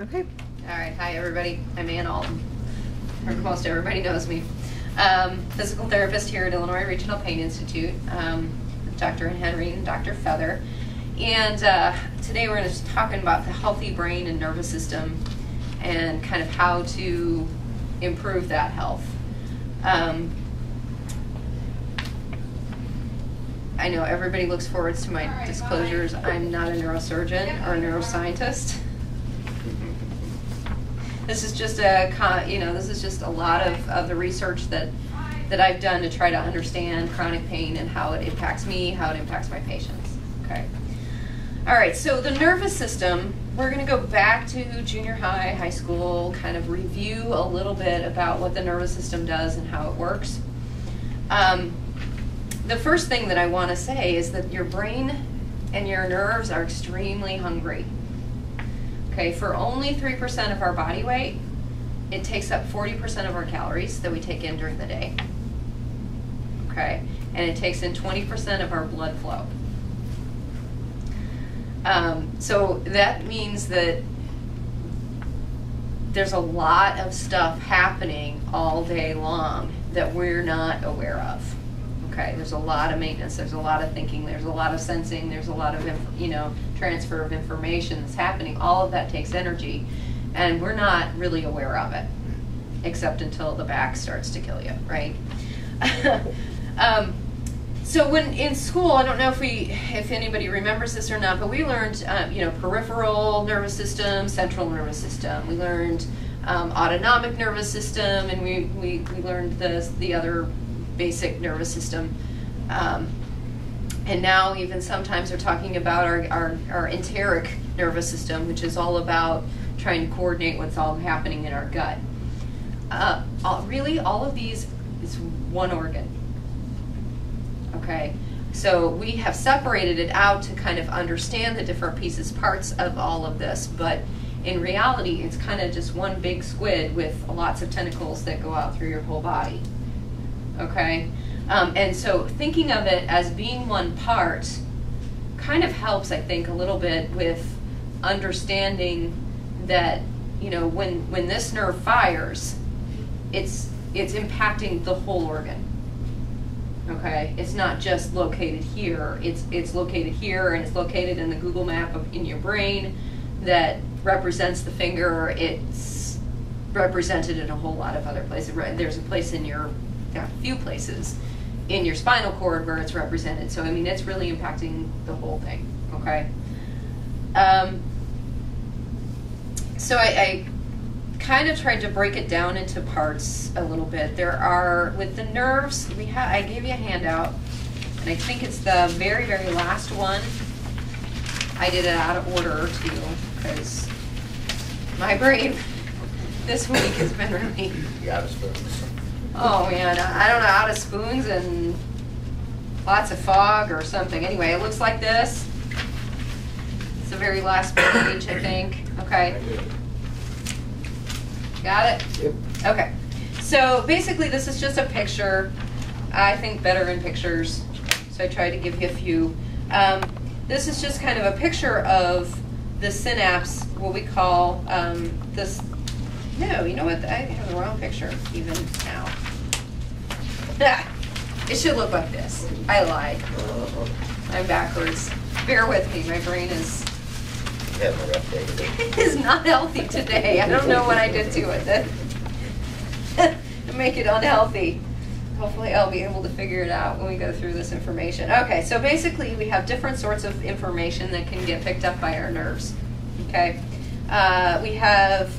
Okay. All right. Hi, everybody. I'm Ann Alton. Most everybody knows me. Physical therapist here at Illinois Regional Pain Institute, with Dr. Henry and Dr. Feather. And today we're going to be talking about the healthy brain and nervous system and kind of how to improve that health. I know everybody looks forward to my disclosures. I'm not a neurosurgeon or a neuroscientist. This is just a lot of the research that I've done to try to understand chronic pain and how it impacts me, how it impacts my patients. Okay. All right. So the nervous system. We're going to go back to junior high, high school, kind of review a little bit about what the nervous system does and how it works. The first thing that I want to say is that your brain and your nerves are extremely hungry. Okay, for only 3% of our body weight, it takes up 40% of our calories that we take in during the day. Okay, and it takes in 20% of our blood flow. So that means that there's a lot of stuff happening all day long that we're not aware of. Okay, there's a lot of maintenance, there's a lot of thinking, there's a lot of sensing, there's a lot of transfer of information that's happening. All of that takes energy, and we're not really aware of it, except until the back starts to kill you, right? So when in school, I don't know if anybody remembers this or not, but we learned peripheral nervous system, central nervous system. We learned autonomic nervous system, and we learned the other basic nervous system. And now even sometimes they're talking about our enteric nervous system, which is all about trying to coordinate what's all happening in our gut. Really, all of these is one organ. Okay, so we have separated it out to kind of understand the different parts of all of this, but in reality, it's kind of just one big squid with lots of tentacles that go out through your whole body. Okay, and so thinking of it as being one part kind of helps, I think, a little bit with understanding that when this nerve fires, it's impacting the whole organ. Okay, it's not just located here. It's located here, and it's located in the Google map in your brain that represents the finger. It's represented in a whole lot of other places. There's a place a few places in your spinal cord where it's represented. So I mean, it's really impacting the whole thing. Okay. So I kind of tried to break it down into parts a little bit. There are, with the nerves, I gave you a handout, and I think it's the very, very last one. I did it out of order too, because my brain this week has been really... Out of spoons. Oh man, I don't know, out of spoons and lots of fog or something. Anyway, it looks like this. It's the very last page, I think. Okay. Got it? Yep. Okay. So basically this is just a picture. I think better in pictures, so I tried to give you a few. This is just kind of a picture of the synapse, what we call this. No, you know what? I have the wrong picture even now. It should look like this. I lied. I'm backwards. Bear with me. My brain is not healthy today. I don't know what I did to it to make it unhealthy. Hopefully I'll be able to figure it out when we go through this information. Okay, so basically we have different sorts of information that can get picked up by our nerves. Okay, we have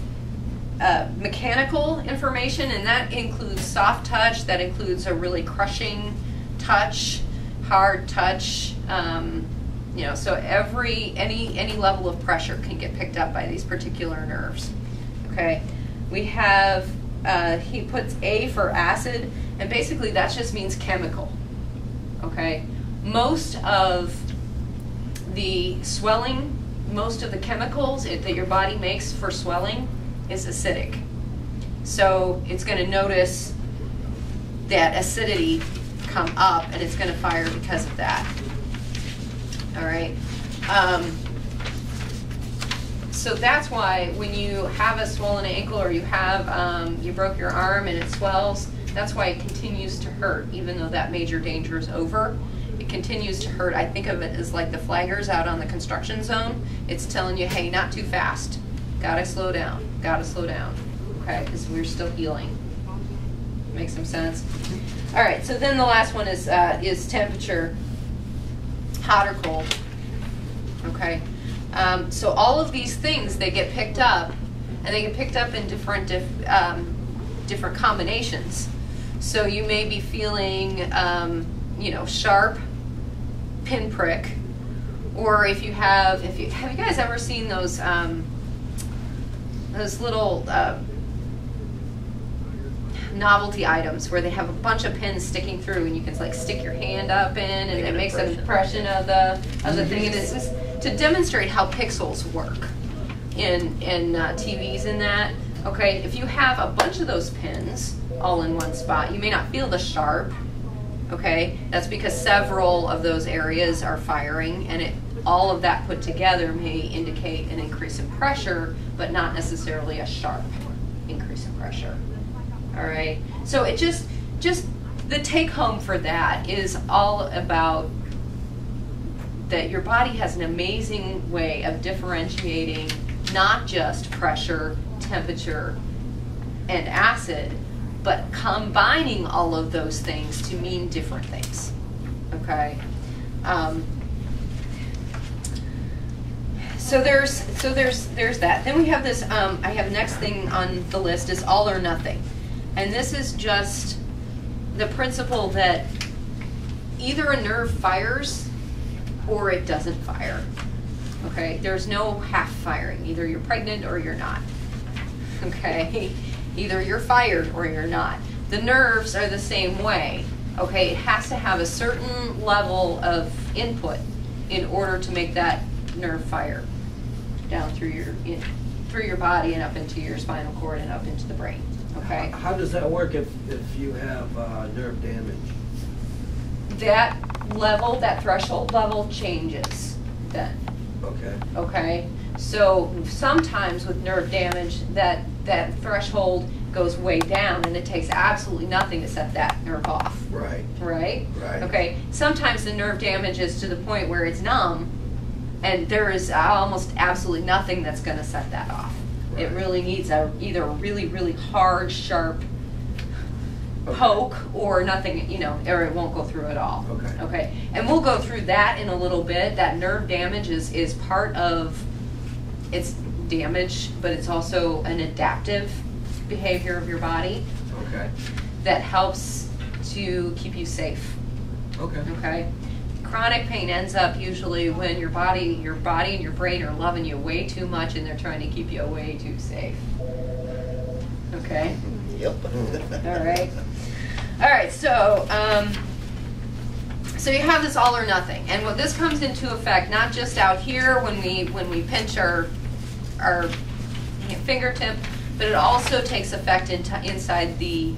mechanical information, and that includes soft touch, that includes a really crushing touch, hard touch, so any level of pressure can get picked up by these particular nerves. Okay, we have, he puts A for acid, and basically that just means chemical. Okay, most of the swelling, most of the chemicals that your body makes for swelling is acidic. So it's going to notice that acidity come up, and it's going to fire because of that. All right. So that's why when you have a swollen ankle or you have, you broke your arm and it swells, that's why it continues to hurt, even though that major danger is over. It continues to hurt. I think of it as like the flaggers out on the construction zone. It's telling you, hey, not too fast. Gotta slow down. Gotta slow down. Okay, because we're still healing. Make some sense? All right, so then the last one is temperature, hot or cold. Okay, so all of these things, they get picked up, and they get picked up in different combinations. So you may be feeling, you know, sharp, pinprick, or if you have you guys ever seen those little novelty items where they have a bunch of pins sticking through, and you can like stick your hand up in, and it makes an impression of the thing. And it's just to demonstrate how pixels work in TVs and that. Okay, if you have a bunch of those pins all in one spot, you may not feel the sharp. Okay, that's because several of those areas are firing, and all of that put together may indicate an increase in pressure, but not necessarily a sharp increase in pressure. All right, so it just the take home for that is all about that your body has an amazing way of differentiating not just pressure, temperature, and acid, but combining all of those things to mean different things. Okay. So there's that. Then we have this. I have next thing on the list is all or nothing, and this is just the principle that either a nerve fires or it doesn't fire. Okay. There's no half firing. Either you're pregnant or you're not. Okay. Either you're fired or you're not. The nerves are the same way. Okay. It has to have a certain level of input in order to make that nerve fire down through your body and up into your spinal cord and up into the brain. Okay. How does that work if you have nerve damage? That level, that threshold level changes then. Okay. Okay. So sometimes with nerve damage, that threshold goes way down, and it takes absolutely nothing to set that nerve off. Right. Right? Right. Okay. Sometimes the nerve damage is to the point where it's numb, and there is almost absolutely nothing that's going to set that off. Right. It really needs either a really, really hard, sharp poke or nothing, you know, or it won't go through at all. Okay. Okay. And we'll go through that in a little bit. That nerve damage is part of its damage, but it's also an adaptive behavior of your body. Okay. That helps to keep you safe. Okay. Okay. Chronic pain ends up usually when your body and your brain are loving you way too much, and they're trying to keep you way too safe. Okay. Yep. All right. All right. So, so you have this all or nothing, and what this comes into effect not just out here when we pinch our fingertip, but it also takes effect inside the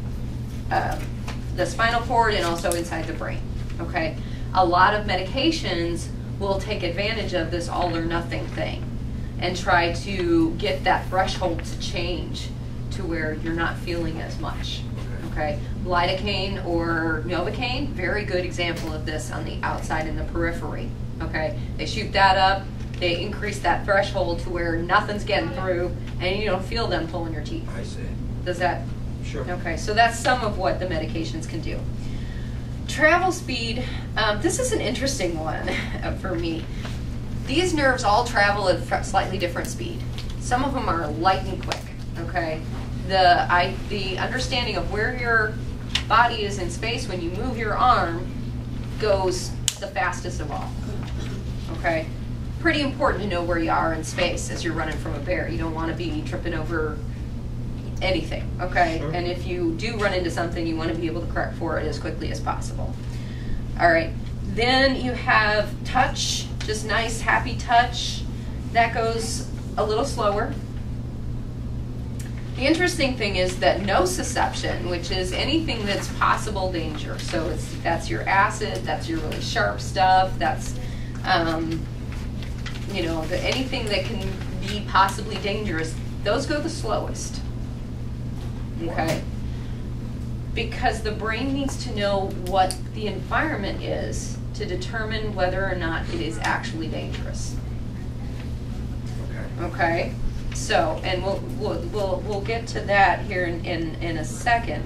spinal cord and also inside the brain. Okay. A lot of medications will take advantage of this all or nothing thing and try to get that threshold to change to where you're not feeling as much. Okay, lidocaine or novocaine, very good example of this on the outside in the periphery. Okay, they shoot that up, they increase that threshold to where nothing's getting through, and you don't feel them pulling your teeth. I see. Does that? Sure. Okay, so that's some of what the medications can do. Travel speed, this is an interesting one for me. These nerves all travel at slightly different speed. Some of them are lightning quick, okay? The understanding of where your body is in space when you move your arm goes the fastest of all, okay? Pretty important to know where you are in space as you're running from a bear. You don't want to be tripping over anything, okay? Sure. And if you do run into something, you want to be able to correct for it as quickly as possible. All right, then you have touch, just nice, happy touch. That goes a little slower. The interesting thing is that nociception, which is anything that's possible danger. So that's your acid, that's your really sharp stuff, that's, you know, anything that can be possibly dangerous, those go the slowest. Okay? Because the brain needs to know what the environment is to determine whether or not it is actually dangerous. Okay. Okay? So, and we'll get to that here in a second.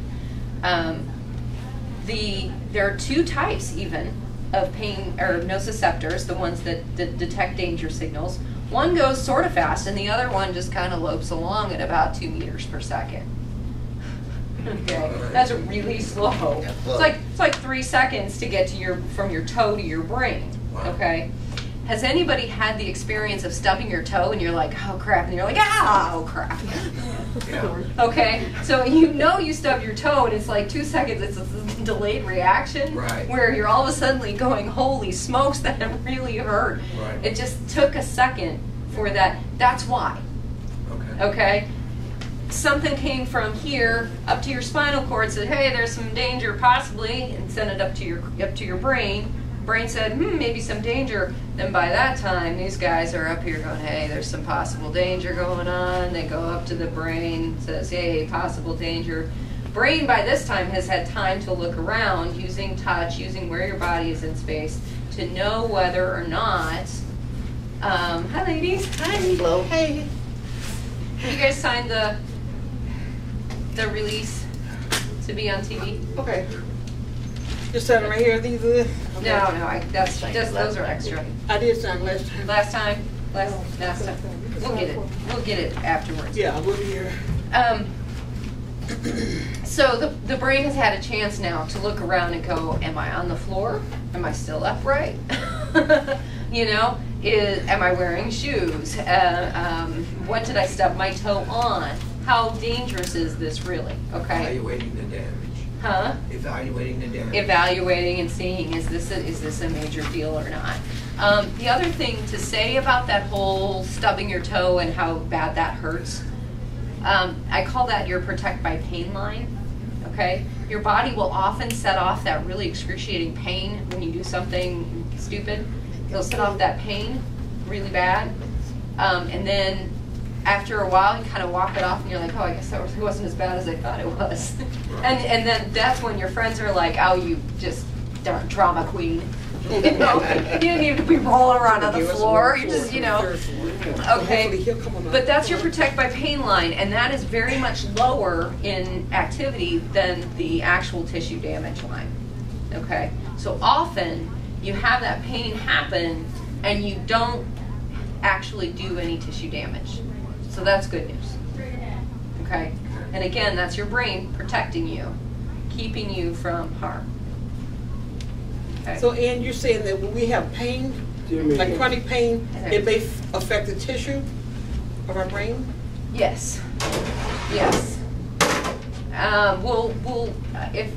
There are two types even of pain or nociceptors, the ones that detect danger signals. One goes sort of fast, and the other one just kind of lopes along at about 2 meters per second. Okay, that's really slow. It's like 3 seconds to get to from your toe to your brain. Okay. Has anybody had the experience of stubbing your toe and you're like, oh crap, and you're like, oh crap? Yeah. Okay, so you stub your toe and it's like 2 seconds, it's a delayed reaction, Right. where you're all of a sudden going, holy smokes, that really hurt. Right. It just took a second for that. That's why. Okay. Okay? Something came from here up to your spinal cord, said, hey, there's some danger possibly, and sent it up to your brain. Brain said, maybe some danger. Then by that time, these guys are up here going, hey, there's some possible danger going on. They go up to the brain, says, hey, possible danger. Brain by this time has had time to look around using touch, using where your body is in space to know whether or not. Hi, ladies. Hi. Hello. Hey. You guys signed the release to be on TV? Okay. You're signing right here. These are. Okay. No, that's just those are extra. I did sign last time. Last time. We'll get it. We'll get it afterwards. Yeah, we'll be here. So the brain has had a chance now to look around and go, am I on the floor? Am I still upright? Am I wearing shoes? What did I stub my toe on? How dangerous is this really? Okay. Evaluating the damage. Huh? Evaluating the damage. Evaluating and seeing, is this a major deal or not? The other thing to say about that whole stubbing your toe and how bad that hurts, I call that your protect by pain line. Okay? Your body will often set off that really excruciating pain when you do something stupid. It'll set off that pain really bad. And then after a while, you kind of walk it off and you're like, oh, I guess it wasn't as bad as I thought it was. and then that's when your friends are like, oh, you just drama queen. You didn't need to be rolling around on the floor. You just, okay. But that's your protect by pain line, and that is very much lower in activity than the actual tissue damage line. Okay? So often you have that pain happen and you don't actually do any tissue damage. So that's good news. Okay? And again, that's your brain protecting you, keeping you from harm. Okay. So, Ann, you're saying that when we have pain, like chronic pain, it may affect the tissue of our brain? Yes. Yes.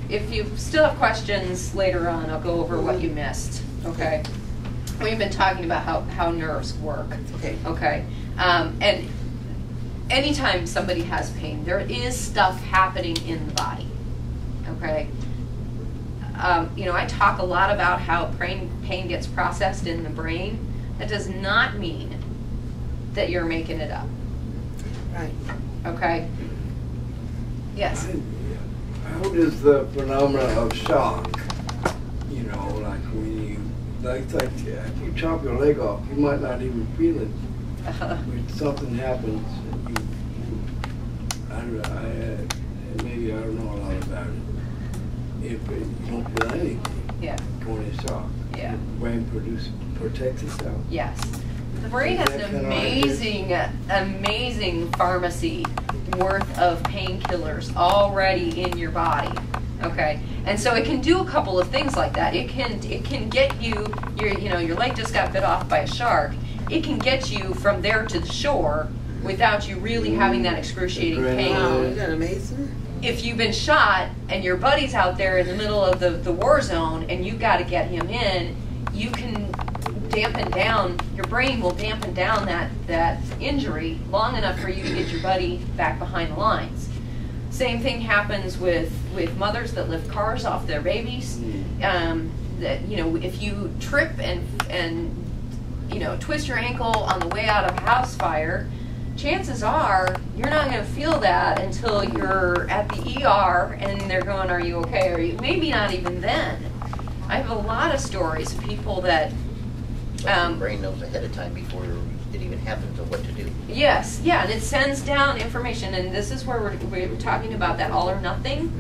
If you still have questions later on, I'll go over what you missed. Okay. We've been talking about how nerves work. Okay. Okay. And anytime somebody has pain, there is stuff happening in the body. Okay. I talk a lot about how pain gets processed in the brain. That does not mean that you're making it up. Right. Okay? Yes? How does the phenomenon of shock, like when you chop your leg off, you might not even feel it. When something happens, maybe I don't know a lot about it. If you don't feel anything, Yeah. going in shock, Yeah. the brain protects itself. Yes. The brain has an amazing pharmacy worth of painkillers already in your body. Okay, and so it can do a couple of things like that. It can get you your leg just got bit off by a shark. It can get you from there to the shore without you really having that excruciating pain. Wow, isn't that amazing? If you've been shot and your buddy's out there in the middle of the war zone and you've got to get him in, you can dampen down, your brain will dampen down that injury long enough for you to get your buddy back behind the lines. Same thing happens with mothers that lift cars off their babies. If you trip and you know, twist your ankle on the way out of a house fire, chances are you're not going to feel that until you're at the ER and they're going, are you okay? Are you? Maybe not even then. I have a lot of stories of people that your brain knows ahead of time before it even happens of what to do. Yes, yeah, and it sends down information, and this is where we're talking about that all or nothing.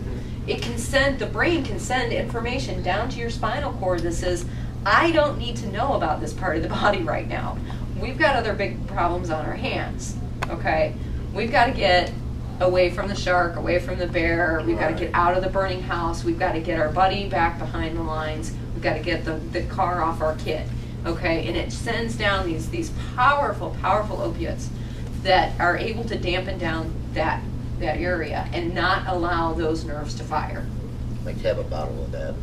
It can send, the brain can send information down to your spinal cord that says, I don't need to know about this part of the body right now. We've got other big problems on our hands, okay? We've got to get away from the shark, away from the bear. We've got to get out of the burning house. We've got to get our buddy back behind the lines. We've got to get the car off our kid, okay? And it sends down these powerful, powerful opiates that are able to dampen down that area and not allow those nerves to fire. Like to have a bottle of that.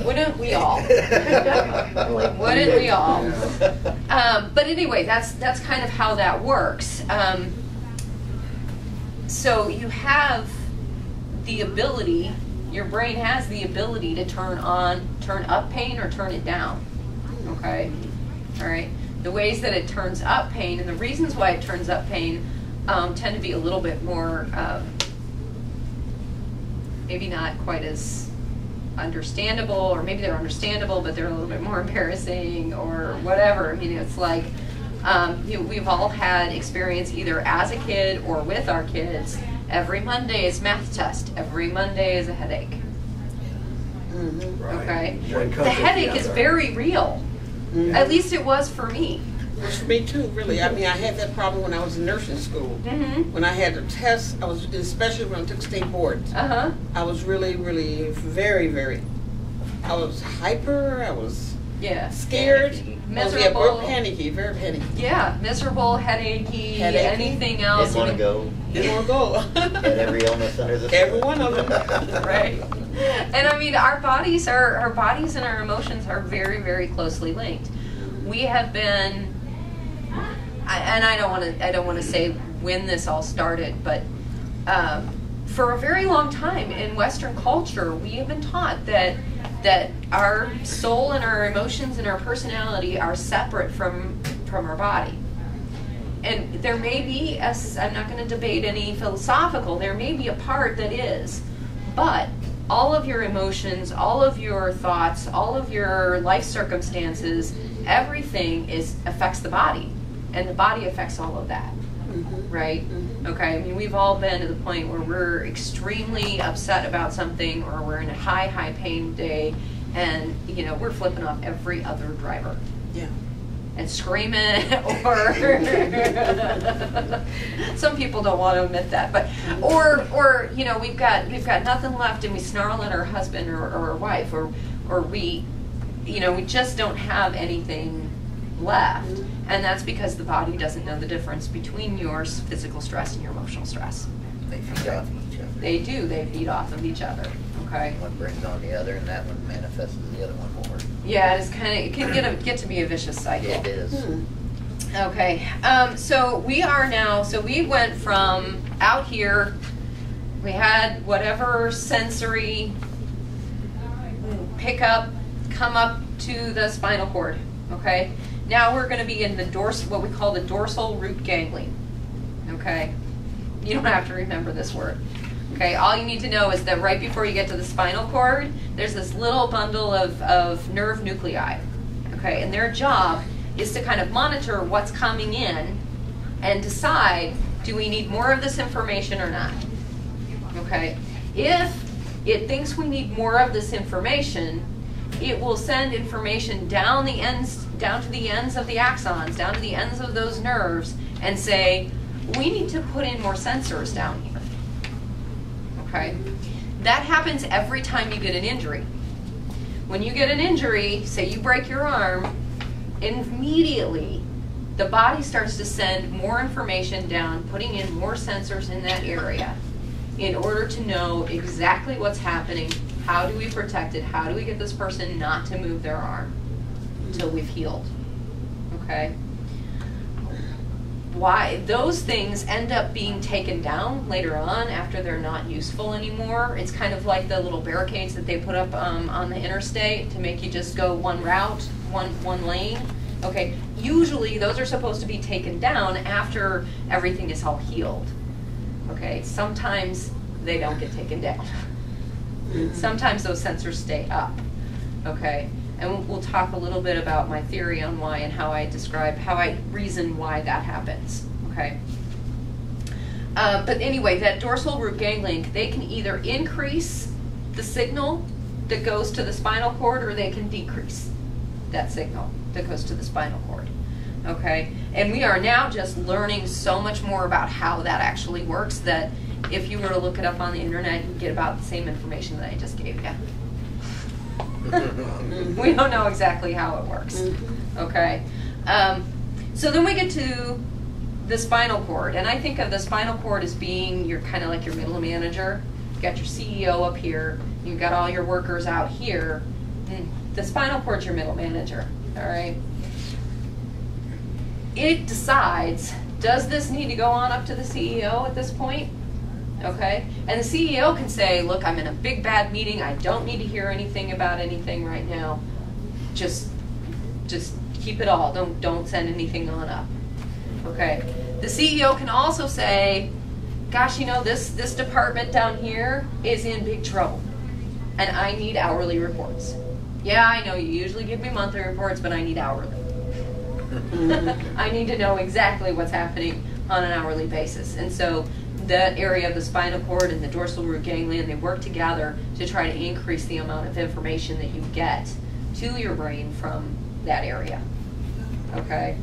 Wouldn't we all? Wouldn't we all? But anyway, that's kind of how that works. So you have the ability, your brain has the ability to turn up pain or turn it down. Okay? All right? The ways that it turns up pain and the reasons why it turns up pain tend to be a little bit more, maybe not quite as understandable, or maybe they're understandable, but they're a little bit more embarrassing or whatever. You know, it's like we've all had experience either as a kid or with our kids. Every Monday is math test. Every Monday is a headache. Right. Okay? One comes The with headache the is other. very real. At least it was for me. It was for me too, really. I mean, I had that problem when I was in nursing school. Mm-hmm. When I had to test, especially when I took state boards, Uh-huh. I was really, really very, I was hyper, I was Yeah. scared. Miserable. I was, panicky, very panicky. Yeah, miserable, headachy, Headachy. anything else. Didn't want to go. Didn't want to go. Had every illness under the sun. Every one of them. Right. And I mean, our bodies and our emotions are very, very closely linked. We have been, and I don't want to say when this all started, but for a very long time in Western culture, we have been taught that our soul and our emotions and our personality are separate from our body. And there may be, I'm not going to debate any philosophical, there may be a part that is, but all of your emotions, all of your thoughts, all of your life circumstances, everything affects the body, and the body affects all of that, right? Okay, I mean, we've all been to the point where we're extremely upset about something, or we're in a high pain day, and you know, we're flipping off every other driver. Yeah. And screaming, or some people don't want to admit that, but or you know, we've got nothing left, and we snarl at our husband or our wife, or we, you know, we just don't have anything left, and that's because the body doesn't know the difference between your physical stress and your emotional stress. They feed off each other. They do. They feed off of each other. Okay. One brings on the other, and that one manifests the other one more. Yeah, it can get to be a vicious cycle. It is. Okay, so we went from out here, we had whatever sensory pickup come up to the spinal cord, okay? Now we're going to be in the what we call the dorsal root ganglion, okay? You don't have to remember this word. Okay, all you need to know is that right before you get to the spinal cord, there's this little bundle of nerve nuclei, okay? And their job is to kind of monitor what's coming in and decide, do we need more of this information or not? Okay, if it thinks we need more of this information, it will send information down to the ends of the axons, down to the ends of those nerves, and say, we need to put in more sensors down here. Okay, that happens every time you get an injury. When you get an injury, say you break your arm, immediately the body starts to send more information down, putting in more sensors in that area in order to know exactly what's happening. How do we protect it? How do we get this person not to move their arm until we've healed? Okay. Why those things end up being taken down later on after they're not useful anymore. It's kind of like the little barricades that they put up on the interstate to make you just go one route, one lane. Okay, usually those are supposed to be taken down after everything is all healed. Okay, sometimes they don't get taken down. Sometimes those sensors stay up. Okay, and we'll talk a little bit about my theory on why and how I reason why that happens. Okay. But anyway, that dorsal root ganglion, they can either increase the signal that goes to the spinal cord, or they can decrease that signal that goes to the spinal cord. Okay, and we are now just learning so much more about how that actually works that if you were to look it up on the internet, you'd get about the same information that I just gave you. We don't know exactly how it works. Okay, so then we get to the spinal cord, and I think of the spinal cord as being your kind of like your middle manager. You got your CEO up here, you've got all your workers out here. The spinal cord's your middle manager. All right. It decides, does this need to go on up to the CEO at this point? Okay, and the CEO can say, look, I'm in a big bad meeting, I don't need to hear anything about anything right now. Just keep it all, don't send anything on up. Okay, the CEO can also say, gosh, you know, this department down here is in big trouble, and I need hourly reports. Yeah, I know you usually give me monthly reports, but I need hourly. I need to know exactly what's happening on an hourly basis. And so that area of the spinal cord and the dorsal root ganglion, they work together to try to increase the amount of information that you get to your brain from that area. Okay?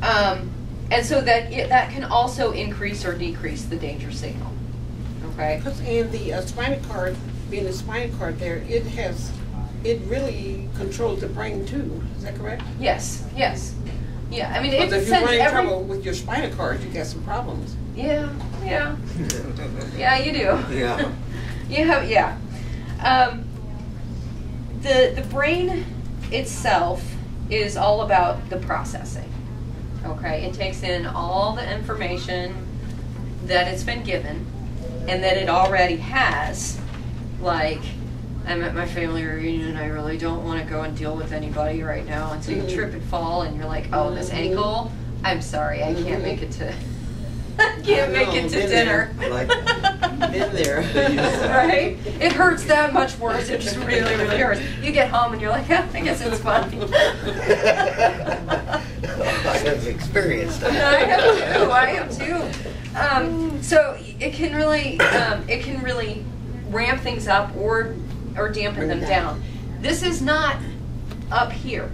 And so that can also increase or decrease the danger signal. Okay? And the spinal cord, being the spinal cord there, it really controls the brain too. Is that correct? Yes. Yeah, I mean, it if you're running trouble with your spinal cord, you got some problems. Yeah, you do. Yeah. Yeah. The brain itself is all about the processing. Okay, it takes in all the information that it's been given and that it already has. Like, I'm at my family reunion and I really don't want to go and deal with anybody right now. And so you trip and fall and you're like, oh, this ankle, I'm sorry, I can't make it to dinner. Like, been there. Right? It hurts that much worse. It just really, really hurts. You get home and you're like, oh, I guess it's fun. I have experienced that. I am too. So it can really ramp things up or dampen them down. This is not up here.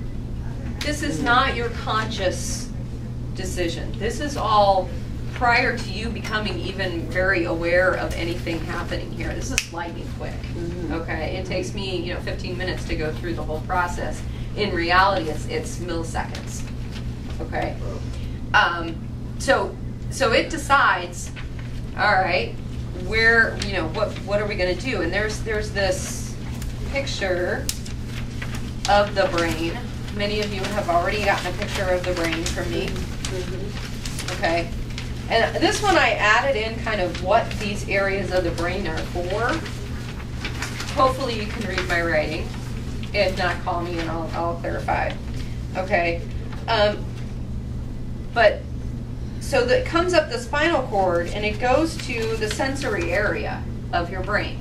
This is not your conscious decision. This is all prior to you becoming even very aware of anything happening here. This is lightning quick. Okay, it takes me 15 minutes to go through the whole process. In reality, it's milliseconds. Okay, so it decides, all right, where what are we going to do? And there's this picture of the brain. Many of you have already gotten a picture of the brain from me. Okay. And this one I added in kind of what these areas of the brain are for. Hopefully you can read my writing. If not, call me and I'll clarify. Okay. But so that comes up the spinal cord and it goes to the sensory area of your brain.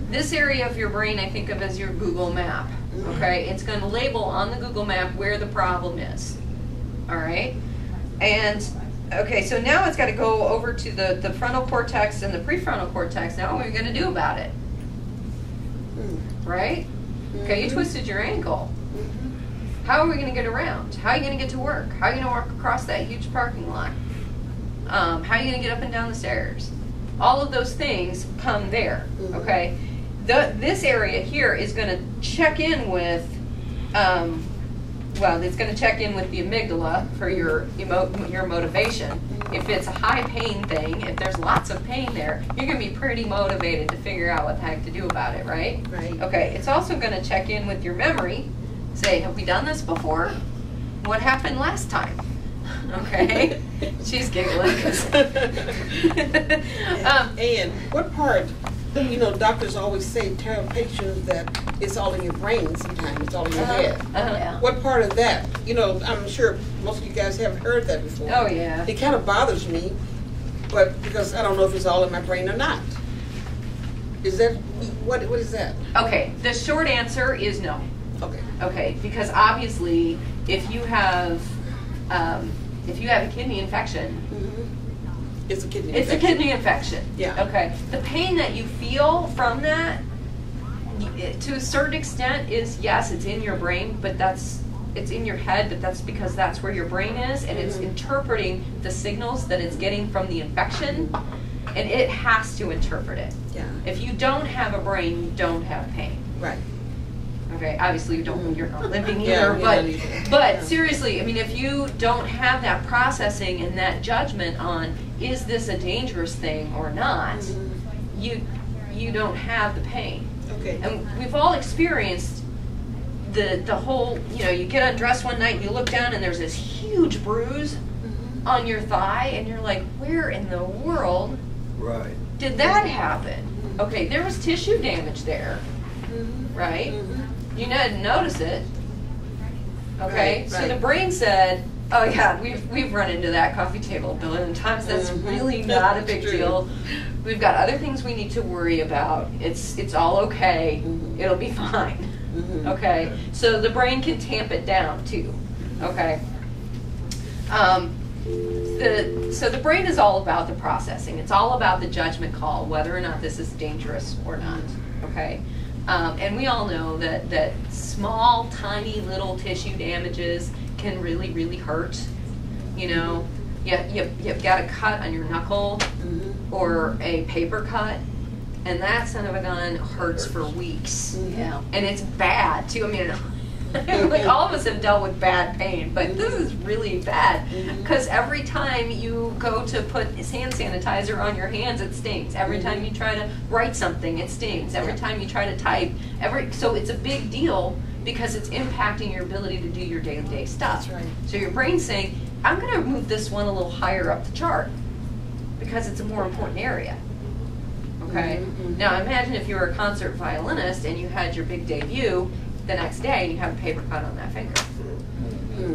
This area of your brain I think of as your Google map. Okay, it's going to label on the Google map where the problem is. All right, and okay, so now it's got to go over to the frontal cortex and the prefrontal cortex. Now what are we going to do about it? Right? Okay, you twisted your ankle. How are we going to get around? How are you going to get to work? How are you going to walk across that huge parking lot? How are you going to get up and down the stairs? All of those things come there. Okay. This area here is going to check in with, it's going to check in with the amygdala for your motivation. If it's a high pain thing, if there's lots of pain there, you're going to be pretty motivated to figure out what the heck to do about it, right? Right. Okay, it's also going to check in with your memory. Say, have we done this before? What happened last time? Okay, she's giggling. And what part You know, doctors always say, tell patients that it's all in your brain sometimes, it's all in your head. Uh-huh. What part of that, you know, I'm sure most of you guys have heard that before. Oh, yeah. It kind of bothers me, but because I don't know if it's all in my brain or not. Is that, what is that? Okay, the short answer is no. Okay. Okay, because obviously, if you have a kidney infection, It's a kidney it's a infection. kidney infection. Yeah. Okay. The pain that you feel from that, to a certain extent, is yes, it's in your brain, but it's in your head, but that's because that's where your brain is, and it's interpreting the signals that it's getting from the infection, and it has to interpret it. Yeah. If you don't have a brain, you don't have pain. Right. Okay, obviously you're not living Yeah, either, yeah, but yeah. seriously, I mean, if you don't have that processing and that judgment on is this a dangerous thing or not, you don't have the pain. Okay. And we've all experienced the whole, you know, you get undressed one night and you look down and there's this huge bruise on your thigh and you're like, where in the world Right. did that happen? Okay, there was tissue damage there, right? You didn't notice it. Okay, Right, so right. the brain said, "Oh yeah, we've run into that coffee table a billion times. That's really not a big That's true. deal. We've got other things we need to worry about. It's all okay. It'll be fine." Okay, so the brain can tamp it down too. Okay. So the brain is all about the processing. It's all about the judgment call, whether or not this is dangerous or not. Okay. And we all know that small, tiny little tissue damages can really, really hurt. You know, you've got a cut on your knuckle or a paper cut, and that son of a gun hurts for weeks. Yeah. And it's bad too. I mean, like all of us have dealt with bad pain, but this is really bad because every time you go to put hand sanitizer on your hands, it stings. Every time you try to write something, it stings. Every time you try to type, so it's a big deal because it's impacting your ability to do your day-to-day stuff. That's right. So your brain's saying, I'm going to move this one a little higher up the chart because it's a more important area. Okay? Now imagine if you were a concert violinist and you had your big debut the next day and you have a paper cut on that finger.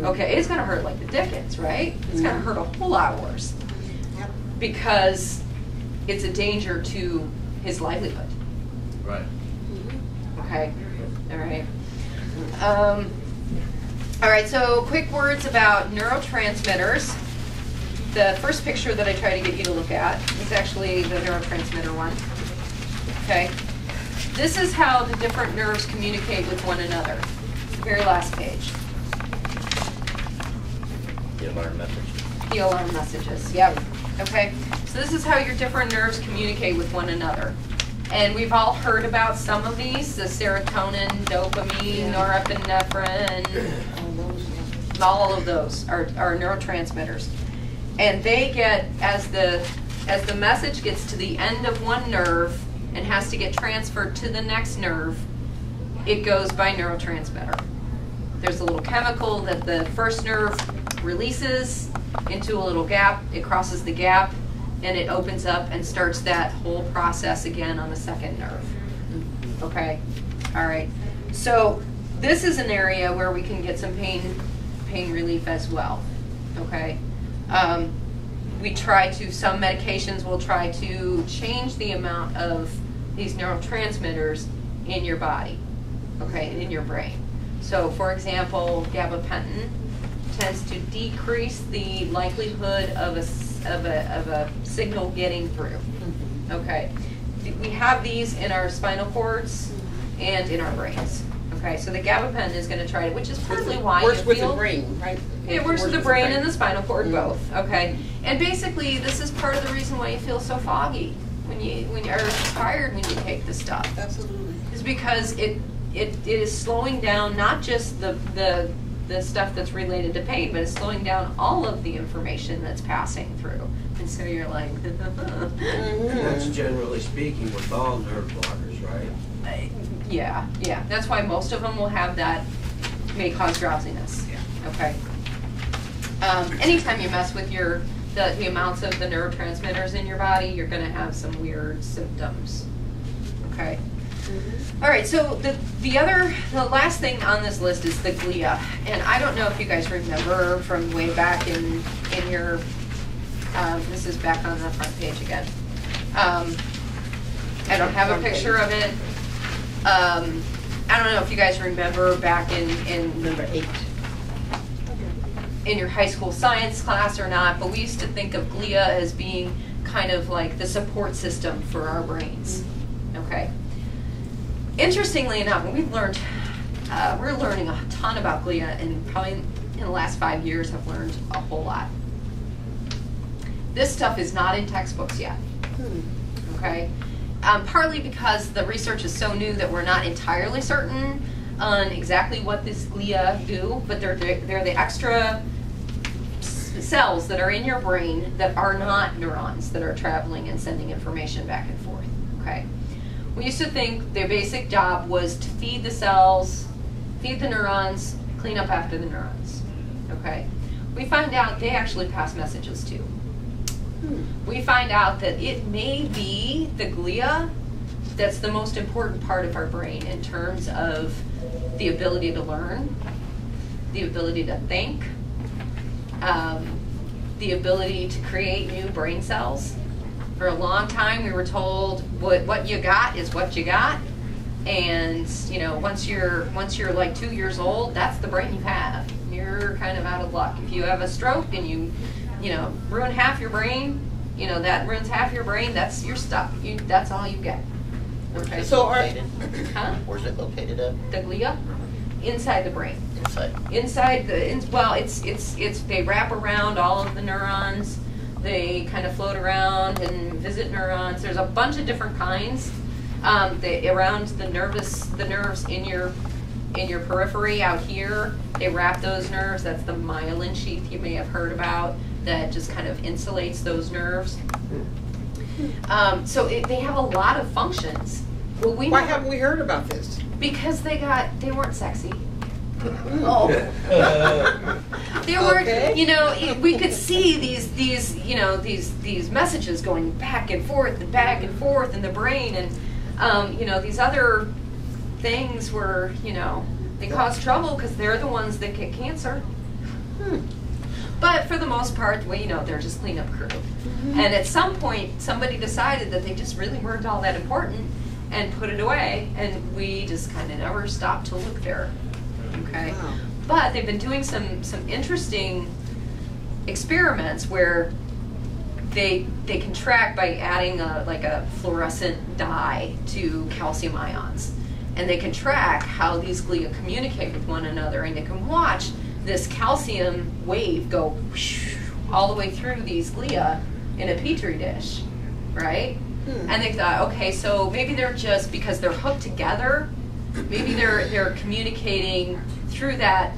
Okay, it's going to hurt like the dickens, right? It's going to hurt a whole lot worse Yep. because it's a danger to his livelihood. Right. Okay, all right. All right, so quick words about neurotransmitters. The first picture that I try to get you to look at is actually the neurotransmitter one. Okay. This is how the different nerves communicate with one another. Very last page. The alarm message. The alarm messages, yep. Okay, so this is how your different nerves communicate with one another. And we've all heard about some of these, the serotonin, dopamine, norepinephrine, all of those are neurotransmitters. And they get, as the message gets to the end of one nerve and has to get transferred to the next nerve, it goes by neurotransmitter. There's a little chemical that the first nerve releases into a little gap. It crosses the gap and it opens up and starts that whole process again on the second nerve. Okay, all right. So this is an area where we can get some pain relief as well. Okay. Some medications will try to change the amount of these neurotransmitters in your body, okay, in your brain. So, for example, gabapentin tends to decrease the likelihood of a signal getting through. Okay, we have these in our spinal cords and in our brains. Okay, so the gabapentin is going to try to, which is partly why you Works with feel. the brain, right? It works with the brain and the spinal cord both. Okay, and basically this is part of the reason why you feel so foggy when you are tired when you take this stuff. Absolutely. Is because it is slowing down not just the stuff that's related to pain, but it's slowing down all of the information that's passing through. And so you're like, That's generally speaking with all nerve blockers, right? yeah. That's why most of them will have that, may cause drowsiness. Yeah. Okay. Anytime you mess with the amounts of the neurotransmitters in your body, you're going to have some weird symptoms. Okay. All right, so the last thing on this list is the glia, and I don't know if you guys remember from way back in your, this is back on the front page again. I don't have a picture of it. I don't know if you guys remember back in Number 8. in your high school science class or not, but we used to think of glia as being kind of like the support system for our brains. Okay. Interestingly enough, we've learned, we're learning a ton about glia, and probably in the last 5 years have learned a whole lot. This stuff is not in textbooks yet. Okay. Partly because the research is so new that we're not entirely certain on exactly what this glia do, but they're the extra cells that are in your brain that are not neurons that are traveling and sending information back and forth. Okay. We used to think their basic job was to feed the cells, feed the neurons, clean up after the neurons. Okay. We find out they actually pass messages too. We find out that it may be the glia that's the most important part of our brain in terms of the ability to learn, the ability to think, the ability to create new brain cells. For a long time we were told what you got is what you got, and you know, once you're like 2 years old, that's the brain you have. You're kind of out of luck. If you have a stroke and you know, ruin half your brain, you know, that ruins half your brain, that's your stuff. That's all you get. Okay. So Where's it located at? The glia? Inside the brain. Inside. Inside the, well, it's they wrap around all of the neurons. They kind of float around and visit neurons. There's a bunch of different kinds. Around the nerves in your periphery out here, they wrap those nerves. That's the myelin sheath you may have heard about, that just kind of insulates those nerves. So they have a lot of functions. Well, why haven't we heard about this? Because they weren't sexy. Oh. They were, Okay. you know, we could see these messages going back and forth in the brain, and you know, these other things were, you know, they cause trouble because they're the ones that get cancer. But for the most part, well, you know, they're just cleanup crew. And at some point, somebody decided that they just really weren't all that important and put it away, and we just kind of never stopped to look there. Okay. Wow. But they've been doing some interesting experiments where they can track by adding like a fluorescent dye to calcium ions, and they can track how these glia communicate with one another, and they can watch this calcium wave go whoosh, all the way through these glia in a petri dish, right? And they thought, okay, so maybe they're just, because they're hooked together, maybe they're communicating through that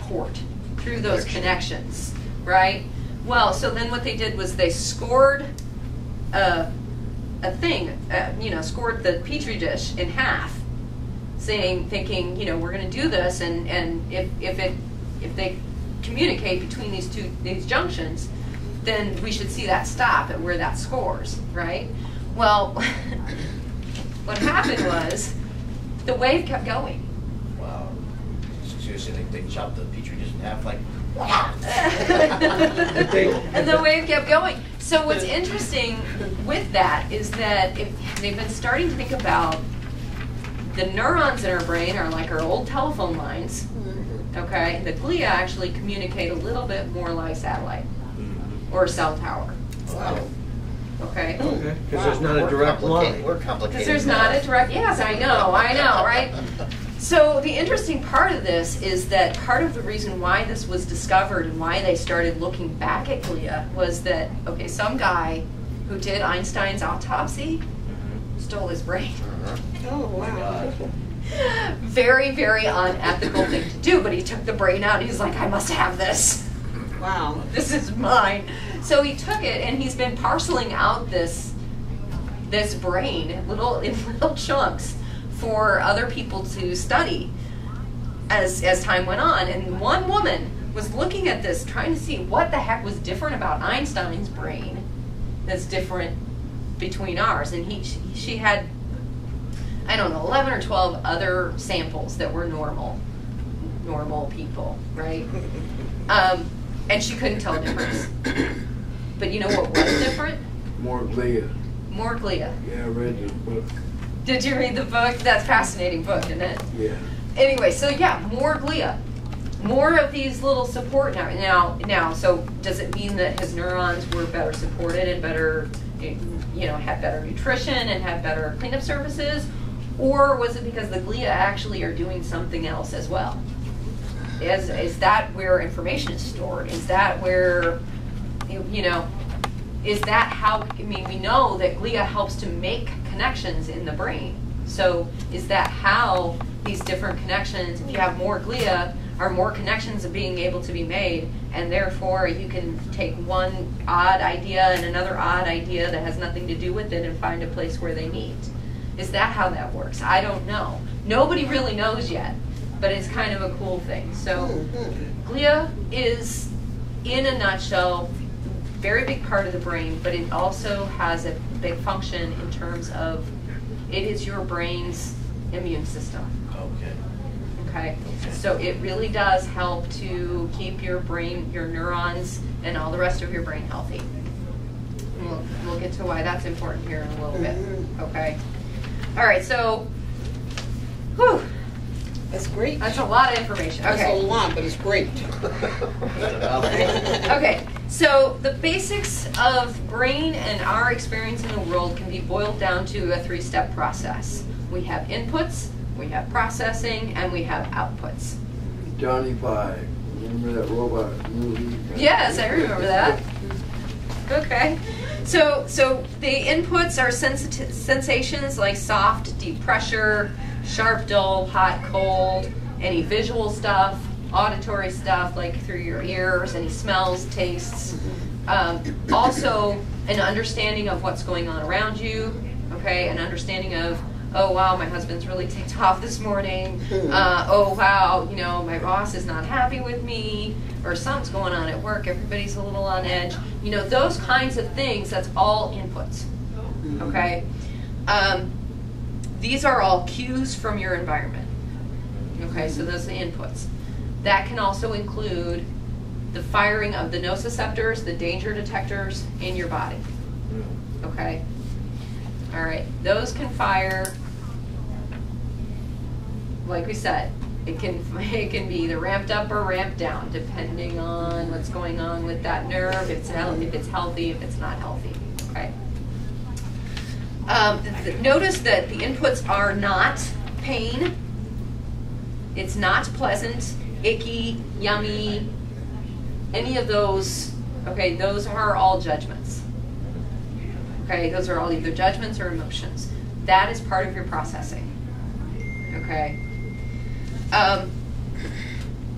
port, through those connections, right? Well, so then what they did was they scored a thing, you know, scored the petri dish in half, thinking, you know, we're going to do this, and if they communicate between these junctions, then we should see that stop at where that scores, right? Well, what happened was the wave kept going. Wow. Seriously, they chopped the petri dish in half, like. And the wave kept going. So what's interesting with that is that they've been starting to think about the neurons in our brain are like our old telephone lines. Okay, the glia actually communicate a little bit more like satellite or a cell tower. Wow. Okay. Okay. Because there's not a direct line. We're complicated. Because there's not a direct. Yes, I know, right? So the interesting part of this is that part of the reason why this was discovered and why they started looking back at glia was that, okay, some guy who did Einstein's autopsy stole his brain. Oh, wow. Very, very unethical thing to do, but he took the brain out and he's like, I must have this. Wow. This is mine. So he took it and he's been parceling out this brain in little chunks for other people to study as time went on. And one woman was looking at this, trying to see what the heck was different about Einstein's brain that's different between ours. And she had I don't know, 11 or 12 other samples that were normal people, right? And she couldn't tell the difference. But you know what was different? More glia. More glia. Yeah, I read the book. Did you read the book? That's a fascinating book, isn't it? Yeah. Anyway, so yeah, more glia. More of these little support now. So does it mean that his neurons were better supported and better, had better nutrition and had better cleanup services? Or was it because the glia actually are doing something else as well? Is that where information is stored? Is that where, is that how, we know that glia helps to make connections in the brain. So is that how these different connections, if you have more glia, are more connections of being able to be made, and therefore you can take one odd idea and another odd idea that has nothing to do with it and find a place where they meet? Is that how that works? I don't know. Nobody really knows yet, but it's kind of a cool thing. So glia is, in a nutshell, very big part of the brain, but it also has a big function in terms of it is your brain's immune system. Okay, so it really does help to keep your brain, your neurons, and all the rest of your brain healthy. We'll get to why that's important here in a little bit. Okay. All right. So, whew, That's great. that's a lot of information. Okay. That's a lot, but it's great. Okay, so the basics of brain and our experience in the world can be boiled down to a 3-step process. We have inputs, we have processing, and we have outputs. Johnny Five. Remember that robot movie? Yes, I remember that. Okay. So the inputs are sensations like soft, deep pressure, sharp, dull, hot, cold, any visual stuff, auditory stuff like through your ears, any smells, tastes. Also an understanding of what's going on around you, okay, an understanding of, oh wow, my husband's really ticked off this morning, oh wow, my boss is not happy with me, or something's going on at work, everybody's a little on edge. Those kinds of things, that's all inputs, okay? These are all cues from your environment, okay, so those are the inputs. That can also include the firing of the nociceptors, the danger detectors in your body, okay? All right, those can fire, like we said, it can be either ramped up or ramped down, depending on what's going on with that nerve, if it's healthy, if it's not healthy, okay? Notice that the inputs are not pain, it's not pleasant, icky, yummy, any of those, okay, those are all judgments. Okay, those are all either judgments or emotions. That is part of your processing. Okay.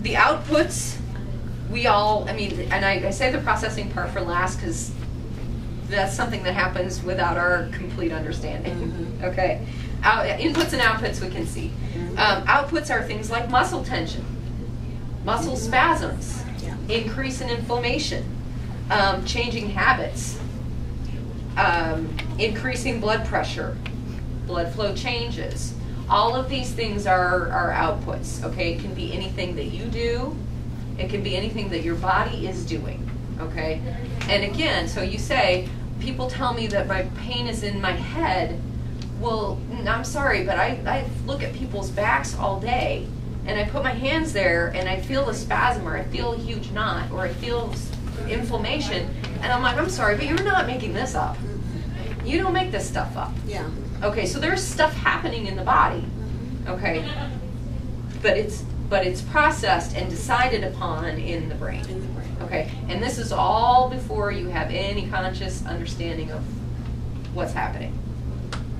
The outputs, and I say the processing part for last because that's something that happens without our complete understanding. Okay. Inputs and outputs we can see. Outputs are things like muscle tension, muscle spasms, increase in inflammation, changing habits, increasing blood pressure, blood flow changes. All of these things are outputs, okay? It can be anything that you do. It can be anything that your body is doing, okay? And again, so you say, people tell me that my pain is in my head. Well, I'm sorry, but I look at people's backs all day, and I put my hands there, and I feel a spasm, or I feel a huge knot, or I feel inflammation, and I'm like, I'm sorry, but you're not making this up. You don't make this stuff up. Yeah. Okay, so there's stuff happening in the body, okay, but it's processed and decided upon in the brain. Okay, and this is all before you have any conscious understanding of what's happening.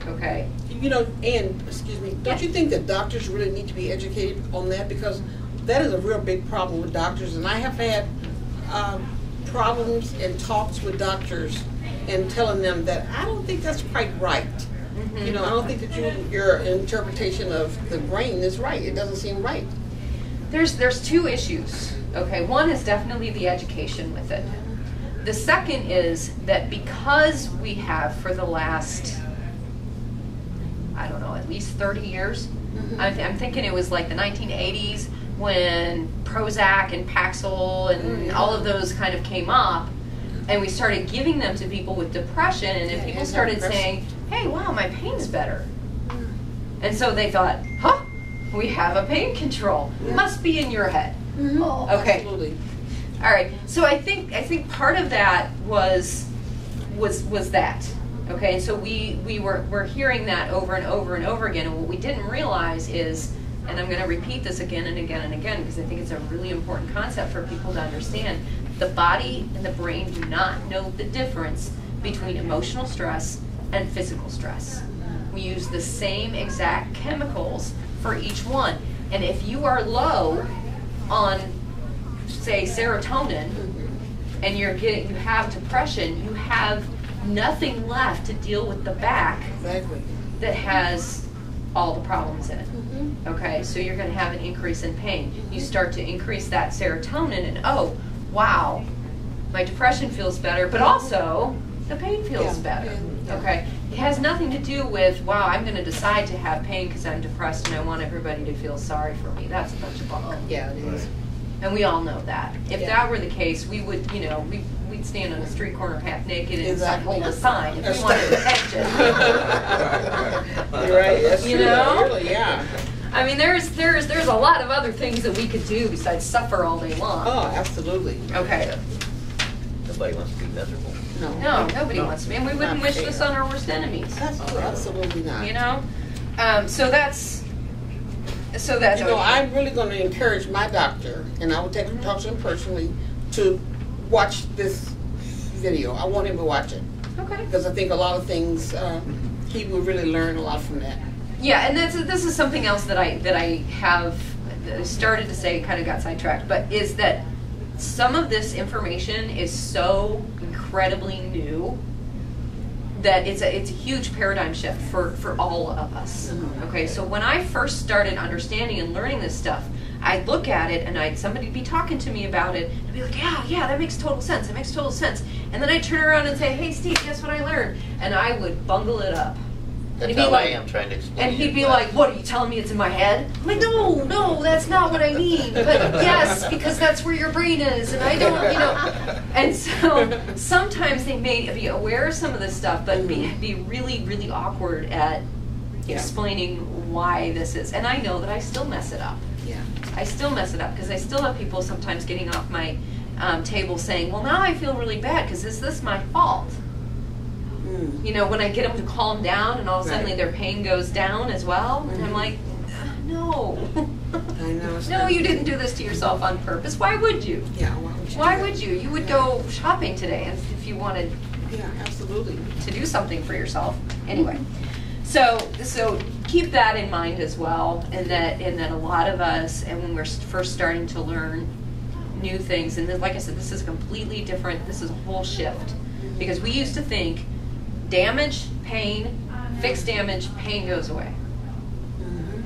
Okay. And excuse me, don't you think that doctors really need to be educated on that? Because that is a real big problem with doctors, and I have had problems and talks with doctors and telling them that I don't think that's quite right. I don't think that your interpretation of the brain is right. It doesn't seem right. There's two issues. Okay, one is definitely the education with it. The second is that because we have for the last, I don't know, at least 30 years. I'm thinking it was like the 1980s when Prozac and Paxil and all of those kind of came up, and we started giving them to people with depression, and then people started saying, hey, wow, my pain's better. And so they thought, huh, we have a pain control. Must be in your head. Oh, okay. Absolutely. All right. So I think part of that was that. Okay, and so we're hearing that over and over and over again, and what we didn't realize is, and I'm going to repeat this again and again and again because I think it's a really important concept for people to understand, the body and the brain do not know the difference between emotional stress and physical stress. We use the same exact chemicals for each one, and if you are low on, say, serotonin, and you have depression, you have nothing left to deal with the back that has all the problems in it. Okay, so you're going to have an increase in pain. You start to increase that serotonin, and oh, wow, my depression feels better, but also the pain feels better. Okay, it has nothing to do with, wow, I'm going to decide to have pain because I'm depressed and I want everybody to feel sorry for me. That's a bunch of bunk. Yeah, it is. And we all know that. If that were the case, we would, we'd stand on a street corner half naked and hold a sign if we wanted attention. You're right. That's you true. know? Really, yeah. I mean, there's a lot of other things that we could do besides suffer all day long. Oh, absolutely. Okay. Nobody wants to be miserable. No, nobody wants to be, and we wouldn't wish this on our worst enemies. Absolutely not. You know, so that's. You know, I'm really going to encourage my doctor, and I will talk to him personally, to watch this video. I want him to watch it. Okay. Because I think a lot of things, he will really learn a lot from that. Yeah, and this is something else that I have started to say, kind of got sidetracked, but is that some of this information is so incredibly new that it's a huge paradigm shift for all of us. Okay, so when I first started understanding and learning this stuff, I'd look at it and somebody'd be talking to me about it and I'd be like, yeah, that makes total sense. It makes total sense. And then I'd turn around and say, hey, Steve, guess what I learned? And I would bungle it up. That's how I am trying to explain. And he'd be like, what, are you telling me it's in my head? I'm like, no, that's not what I mean. But yes, because that's where your brain is, and I don't, And so sometimes they may be aware of some of this stuff, but be really, really awkward at explaining why this is. And I know that I still mess it up. Yeah. I still mess it up because I still have people sometimes getting off my table saying, well, now I feel really bad because is this my fault? When I get them to calm down and all of a sudden their pain goes down as well, and I'm like, no. I know. No, you didn't do this to yourself on purpose. Why would you? Yeah, why would you? You would go shopping today if you wanted absolutely. to do something for yourself. Anyway, so keep that in mind as well, and that a lot of us, and when we're first starting to learn new things, and then, like I said, this is completely different. This is a whole shift, because we used to think damage, pain, fix damage, pain goes away.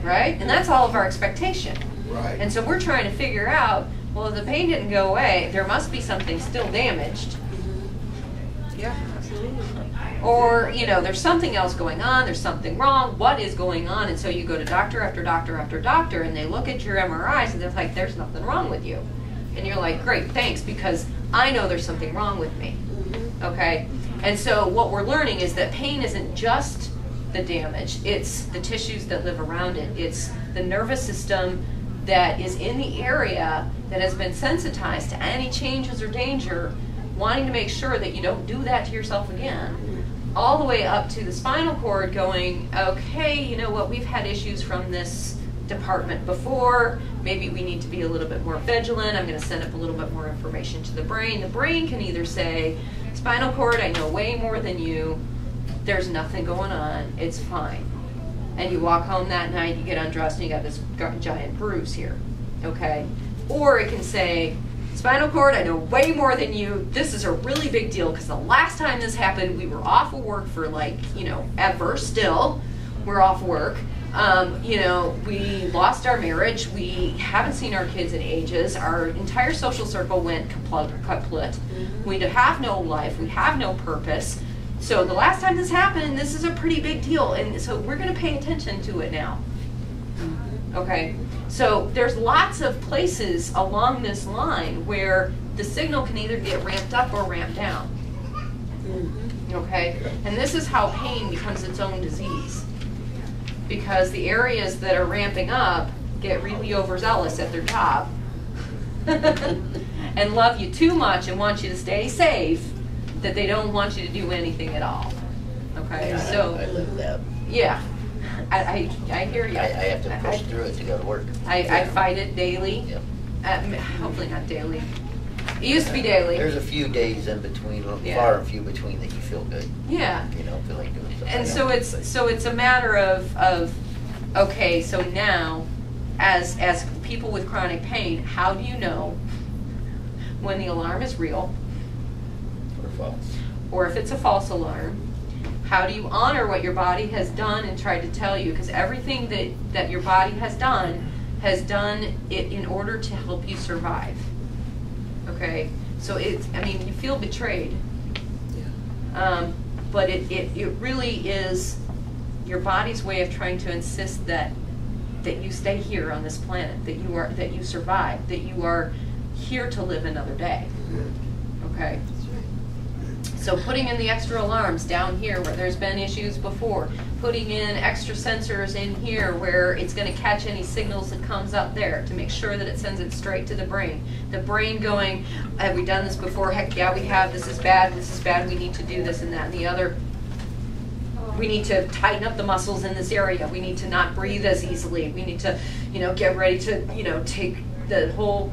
Right? And that's all of our expectation. Right. And so we're trying to figure out, well, if the pain didn't go away, there must be something still damaged. Yeah, absolutely. Or, there's something else going on, there's something wrong, what is going on? And so you go to doctor after doctor after doctor, and they look at your MRIs, and they're like, there's nothing wrong with you. And you're like, great, thanks, because I know there's something wrong with me. Okay? And so what we're learning is that pain isn't just the damage, it's the tissues that live around it. It's the nervous system that is in the area that has been sensitized to any changes or danger, wanting to make sure that you don't do that to yourself again, all the way up to the spinal cord going, okay, you know what, we've had issues from this department before, maybe we need to be a little bit more vigilant, I'm going to send up a little bit more information to the brain. The brain can either say, spinal cord, I know way more than you, there's nothing going on, it's fine. And you walk home that night, you get undressed, and you got this giant bruise here, okay? Or it can say, spinal cord, I know way more than you, this is a really big deal, because the last time this happened, we were off of work for ever still, we're off work. We lost our marriage, we haven't seen our kids in ages, our entire social circle went kaput. We have no life, we have no purpose. So the last time this happened, this is a pretty big deal, and so we're going to pay attention to it now. Okay, so there's lots of places along this line where the signal can either get ramped up or ramped down. Okay, and this is how pain becomes its own disease, because the areas that are ramping up get really overzealous at their job and love you too much and want you to stay safe, that they don't want you to do anything at all. Okay, Yeah, so I live that. yeah, I hear you. I have to push through it to go to work. I fight it daily. Yep. Hopefully not daily. It used to be daily. There's a few days in between, Yeah. far and few between, that you feel good. Yeah. You know, feel like doing something. And else. so it's a matter of okay, so now as people with chronic pain, how do you know when the alarm is real Or false. or if it's a false alarm? How do you honor what your body has done and tried to tell you? Because everything that your body has done it in order to help you survive. Okay, so I mean, you feel betrayed. But it really is your body's way of trying to insist that you stay here on this planet, that you survive, that you are here to live another day. Okay. So putting in the extra alarms down here where there's been issues before, putting in extra sensors in here where it's going to catch any signals that comes up there to make sure that it sends it straight to the brain. The brain going, have we done this before? Heck yeah, we have. This is bad, we need to do this and that and the other. We need to tighten up the muscles in this area. We need to not breathe as easily. We need to, get ready to, take the whole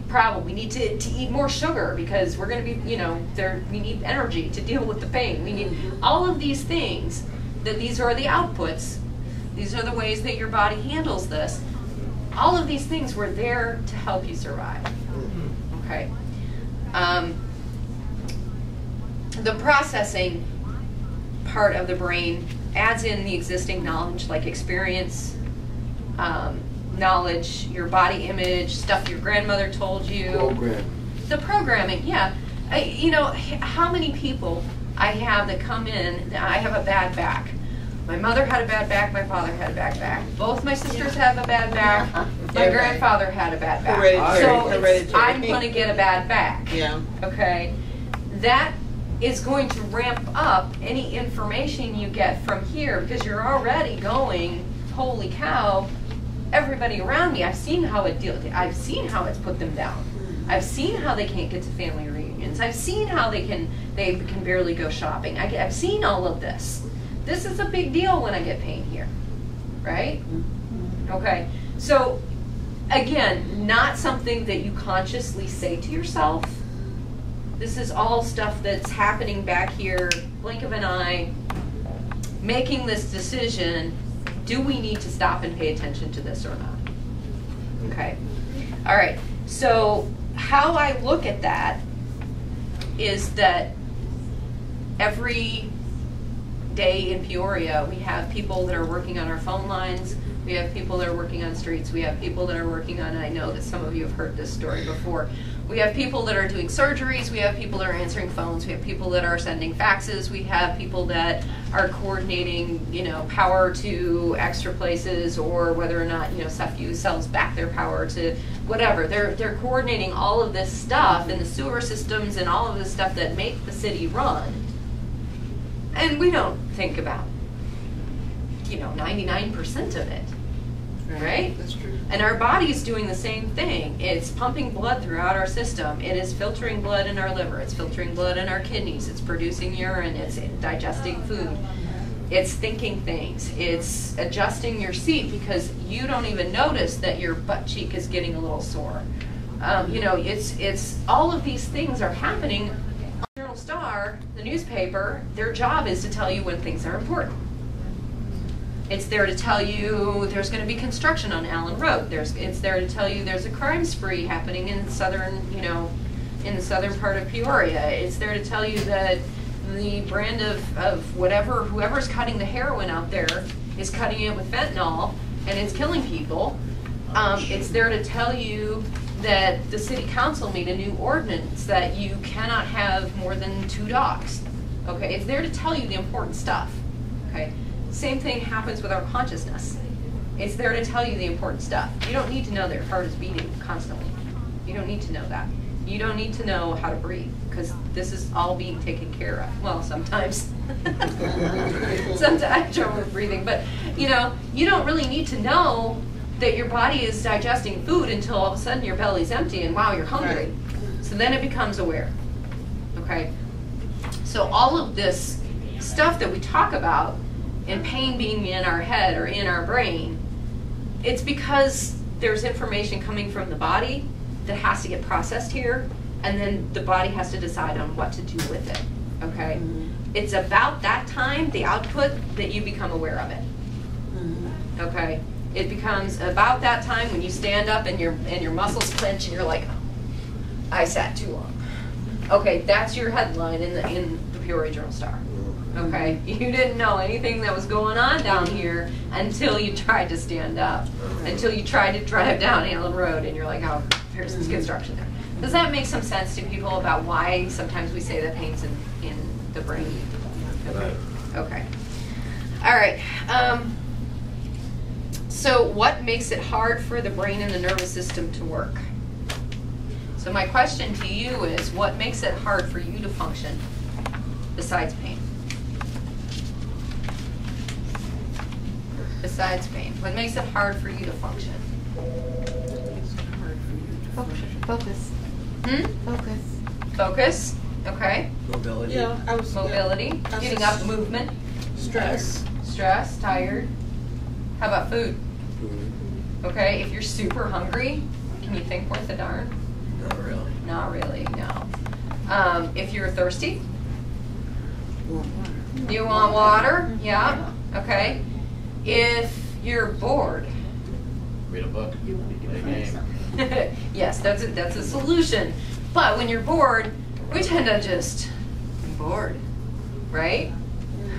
problem. We need to eat more sugar because we're going to be, we need energy to deal with the pain. We need all of these things, that these are the outputs. These are the ways that your body handles this. All of these things were there to help you survive. Okay. The processing part of the brain adds in the existing knowledge, like experience, knowledge, your body image, stuff your grandmother told you. Program. The programming, yeah. How many people I have that come in, I have a bad back. My mother had a bad back, my father had a bad back. Both my sisters have a bad back. My grandfather had a bad back. Hereditary. So I'm going to get a bad back. Yeah. Okay? That is going to ramp up any information you get from here because you're already going, holy cow, everybody around me, I've seen how it's put them down. I've seen how they can't get to family reunions. I've seen how they can barely go shopping. I've seen all of this. This is a big deal when I get pain here, right? Okay, so again, not something that you consciously say to yourself. This is all stuff that's happening back here, blink of an eye, making this decision. Do we need to stop and pay attention to this or not? Okay. All right. So how I look at that is that every day in Peoria, we have people that are working on our phone lines. We have people that are working on streets. We have people that are working on, I know that some of you have heard this story before. We have people that are doing surgeries. We have people that are answering phones. We have people that are sending faxes. We have people that are coordinating, power to extra places, or whether or not, SFU sells back their power to whatever. They're coordinating all of this stuff in the sewer systems and all of this stuff that make the city run. And we don't think about, 99% of it. Right? That's true. And our body's doing the same thing. It's pumping blood throughout our system. It is filtering blood in our liver. It's filtering blood in our kidneys. It's producing urine. It's digesting food. It's thinking things. It's adjusting your seat because you don't even notice that your butt cheek is getting a little sore. It's all of these things are happening. Journal Star, the newspaper, their job is to tell you when things are important. It's there to tell you there's going to be construction on Allen Road. It's there to tell you there's a crime spree happening in southern part of Peoria. It's there to tell you that the brand of whoever's cutting the heroin out there is cutting it with fentanyl and it's killing people. It's there to tell you that the city council made a new ordinance that you cannot have more than 2 dogs. Okay, it's there to tell you the important stuff. Okay, same thing happens with our consciousness. It's there to tell you the important stuff. You don't need to know that your heart is beating constantly. You don't need to know that. You don't need to know how to breathe, because this is all being taken care of. Well, sometimes. Sometimes I have trouble with breathing, but you know, you don't really need to know that your body is digesting food until all of a sudden your belly's empty and wow, you're hungry. Right. So then it becomes aware. Okay? So all of this stuff that we talk about, and pain being in our head or in our brain, it's because there's information coming from the body that has to get processed here, and then the body has to decide on what to do with it. Okay? Mm-hmm. It's about that time, the output, that you become aware of it. Mm-hmm. Okay? It becomes about that time when you stand up and your muscles clench and you're like, oh, I sat too long. Okay, that's your headline in the Peoria Journal Star. Okay, you didn't know anything that was going on down here until you tried to stand up, until you tried to drive down Allen Road, and you're like, oh, there's this construction there. Does that make some sense to people about why sometimes we say that pain's in the brain? Okay. Okay. All right. So what makes it hard for the brain and the nervous system to work? So my question to you is, what makes it hard for you to function besides pain? Besides pain, what makes it hard for you to function? Focus. Focus. Focus. Okay. Mobility. Yeah, Mobility. Getting up, movement. Stress. Stress. Tired. How about food? Okay. If you're super hungry, can you think worth a darn? Not really. Not really. No. If you're thirsty, you want water. Yeah. Okay. If you're bored, Read a book. Play a game. yes, that's a solution. But when you're bored, we tend to just be bored, right?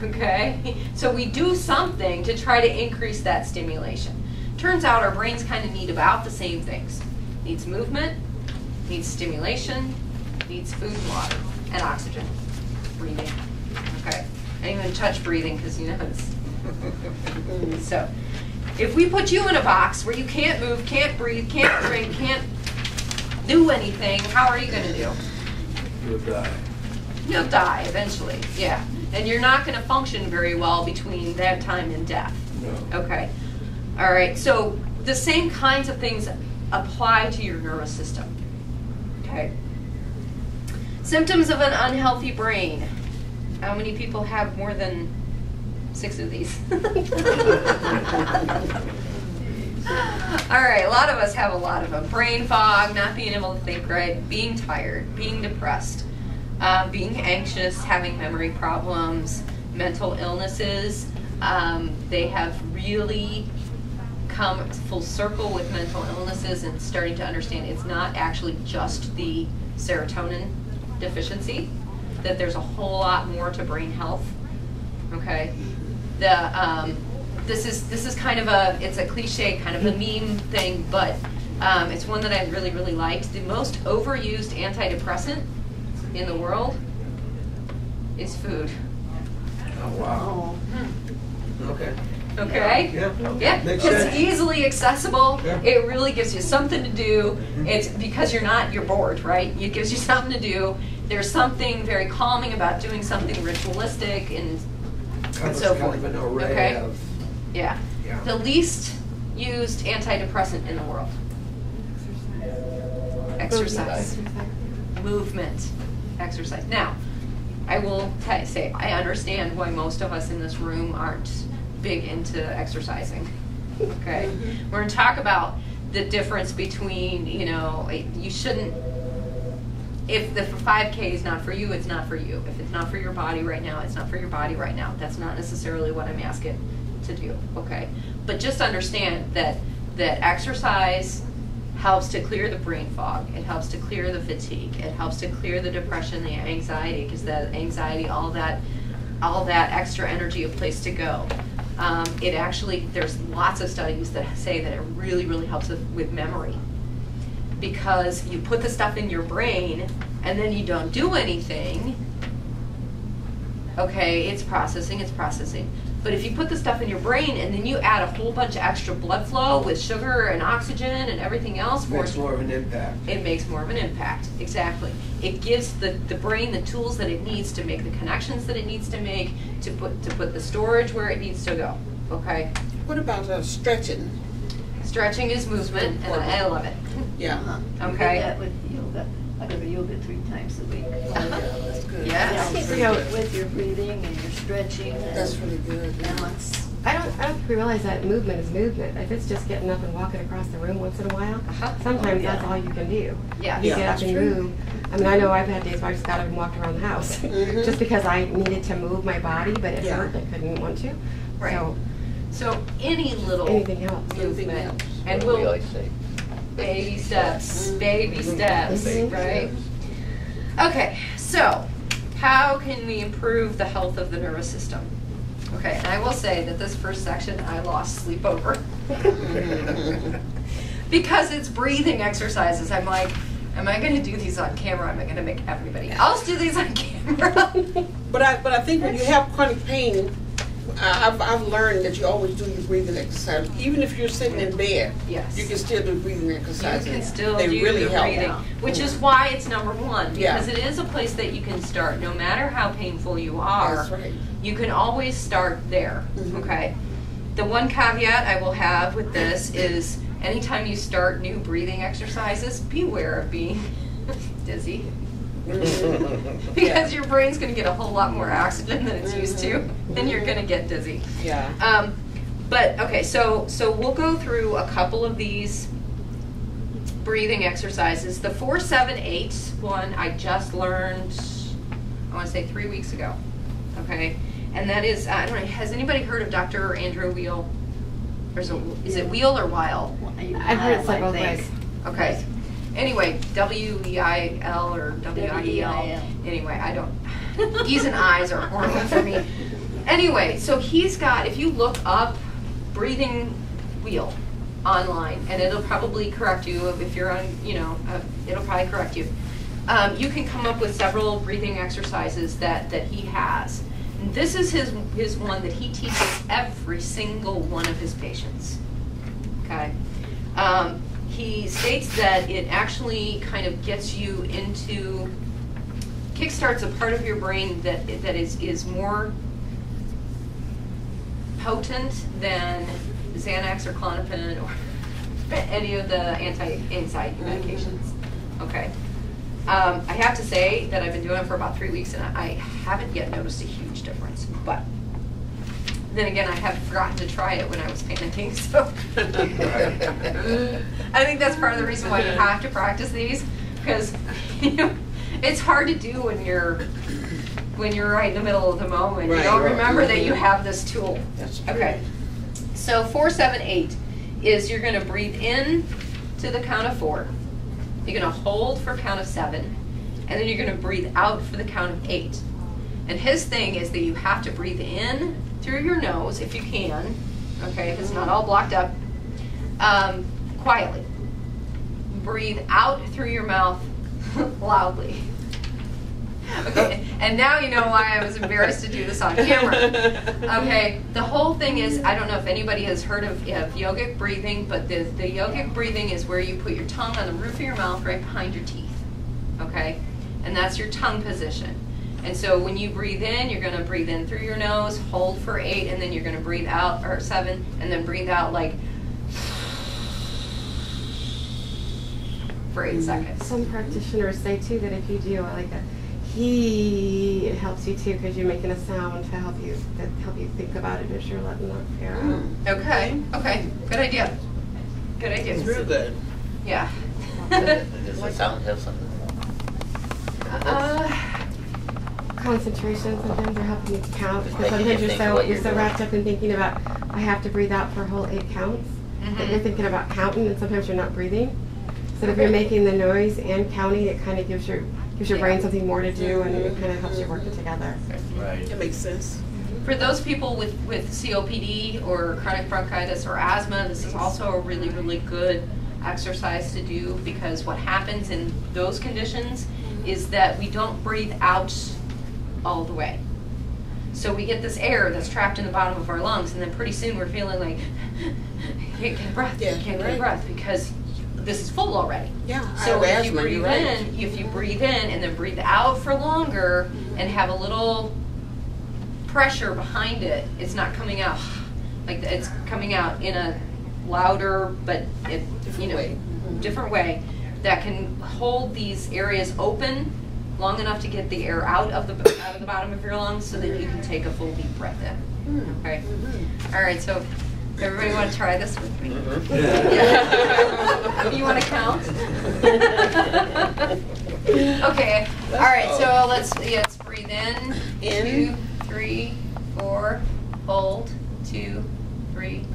Okay? So we do something to try to increase that stimulation. Turns out our brains kind of need about the same things. Needs movement, needs stimulation, needs food and water, and oxygen. Breathing. Okay? I didn't even touch breathing because you know it's... So, if we put you in a box where you can't move, can't breathe, can't drink, can't do anything, how are you going to do? You'll die. You'll die eventually, yeah. And you're not going to function very well between that time and death. No. Okay. All right. So the same kinds of things apply to your nervous system. Okay. Symptoms of an unhealthy brain. How many people have more than 6 of these? All right, a lot of us have a lot of them. Brain fog, not being able to think right, being tired, being depressed, being anxious, having memory problems, mental illnesses. They have really come full circle with mental illnesses and starting to understand it's not actually just the serotonin deficiency, that there's a whole lot more to brain health. Okay. This is kind of it's a cliche, kind of a meme thing, but it's one that I really, really liked. The most overused antidepressant in the world is food. Oh, wow. Okay. Okay? Yeah. Makes It's sense. easily accessible. Yeah. It really gives you something to do. It's because you're bored, right? It gives you something to do. There's something very calming about doing something ritualistic and so forth. Kind of an array Okay? of, Yeah. Yeah. The least used antidepressant in the world. Exercise. Movement. Exercise. Now, I will say, I understand why most of us in this room aren't big into exercising. Okay? We're going to talk about the difference between, you shouldn't, if the 5K is not for you, it's not for you. If it's not for your body right now, it's not for your body right now. That's not necessarily what I'm asking to do, okay? But just understand that exercise helps to clear the brain fog. It helps to clear the fatigue. It helps to clear the depression, the anxiety, because that anxiety, all that extra energy, a place to go. It actually, there's lots of studies that say that it really, really helps with memory. Because you put the stuff in your brain and then you don't do anything, okay, it's processing. But if you put the stuff in your brain and then you add a whole bunch of extra blood flow with sugar and oxygen and everything else, Makes more of an impact. it makes more of an impact. Exactly. It gives the brain the tools that it needs to make the connections that it needs to make, to put the storage where it needs to go. Okay? What about stretching? Stretching is movement, and I love it. Yeah. We did Okay? that with yoga. I go to yoga 3 times a week. That's good. Yes. Yeah, with your breathing and your stretching and That's really good. balance. I don't think we realize that movement is movement. If it's just getting up and walking across the room once in a while, Uh-huh. sometimes Yeah. that's all you can do. Yeah. You Yeah, get up that's and true. move. I mean, I know I've had days where I just got up and walked around the house Mhm. just because I needed to move my body, but it Yeah. hurt. I couldn't want to. Right. So So any little anything helps. Anything movement, else? and What do we we'll always say? baby steps, baby steps, Mhm. right? Okay, so how can we improve the health of the nervous system? Okay, and I will say that this first section I lost sleep over because it's breathing exercises. I'm like, am I going to do these on camera? Am I going to make everybody else do these on camera? But I think when you have chronic pain, I've learned that you always do your breathing exercise. Even if you're sitting in bed, Yes. you can still do breathing You exercises. can still They do really the help. breathing, which is why it's number one, Yeah. because it is a place that you can start, no matter how painful you are. That's right. You can always start there, Mhm. okay? The one caveat I will have with this is anytime you start new breathing exercises, beware of being dizzy. Because your brain's going to get a whole lot more oxygen than it's used to, and you're going to get dizzy. Yeah. But okay, so we'll go through a couple of these breathing exercises. The 4-7-8 one I just learned, I want to say 3 weeks ago. Okay, and that is I don't know. Has anybody heard of Dr. Andrew Weil? Or is it Weil or Weil? I've heard it said both ways. Okay. Anyway, W-E-I-L or W-I-E-L. W-E-I-L. Anyway, I don't. E's and I's are horrible for me. Anyway, so he's got, if you look up breathing wheel online, and it'll probably correct you if you're on, it'll probably correct you. You can come up with several breathing exercises that he has. And this is his one that he teaches every single one of his patients. Okay. He states that it actually kind of gets you into, kickstarts a part of your brain that is more potent than Xanax or Klonopin or any of the anti-anxiety medications. Okay. I have to say that I've been doing it for about 3 weeks and I haven't yet noticed a huge difference. But then again, I have forgotten to try it when I was panicking, so I think that's part of the reason why you have to practice these, because it's hard to do when you're right in the middle of the moment. Right. You don't remember that you have this tool. That's true. Okay. So 4-7-8 is you're going to breathe in to the count of 4. You're going to hold for count of 7, and then you're going to breathe out for the count of 8. And his thing is that you have to breathe in through your nose if you can, okay, if it's not all blocked up, quietly. Breathe out through your mouth loudly. Okay, and now you know why I was embarrassed to do this on camera. Okay, the whole thing is, I don't know if anybody has heard of yogic breathing, but the yogic breathing is where you put your tongue on the roof of your mouth right behind your teeth, okay? And that's your tongue position. And so when you breathe in, you're going to breathe in through your nose, hold for 8, and then you're going to breathe out, or 7, and then breathe out like for 8 seconds. Some practitioners say too that if you do like a he, it helps you too because you're making a sound to help you think about it as you're letting the air out. Okay, good idea. Good idea. It's real good. Yeah. Does the sound have something? Concentration sometimes, or helping you count, because Making sometimes you you're think what you're so doing. wrapped up in thinking about I have to breathe out for a whole 8 counts that you're thinking about counting, and sometimes you're not breathing. So if you're making the noise and counting, it kind of gives your brain something more to do, and it kind of helps you work it together. Right. It makes sense. For those people with COPD or chronic bronchitis or asthma, this is also a really, really good exercise to do, because what happens in those conditions is that we don't breathe out all the way. So we get this air that's trapped in the bottom of our lungs, and then pretty soon we're feeling like, can't get a breath, Yeah, can't get a right. breath, because this is full already. Yeah, So I have if you asthma, breathe you're right. in, if you breathe in and then breathe out for longer and have a little pressure behind it, it's not coming out like it's coming out in a louder but different way that can hold these areas open long enough to get the air out of the bottom of your lungs so that you can take a full deep breath in. Okay. All right. So everybody want to try this with me? Yeah. You want to count? Okay. All right. So let's breathe in. In. 2, 3, 4. Hold. 2, 3,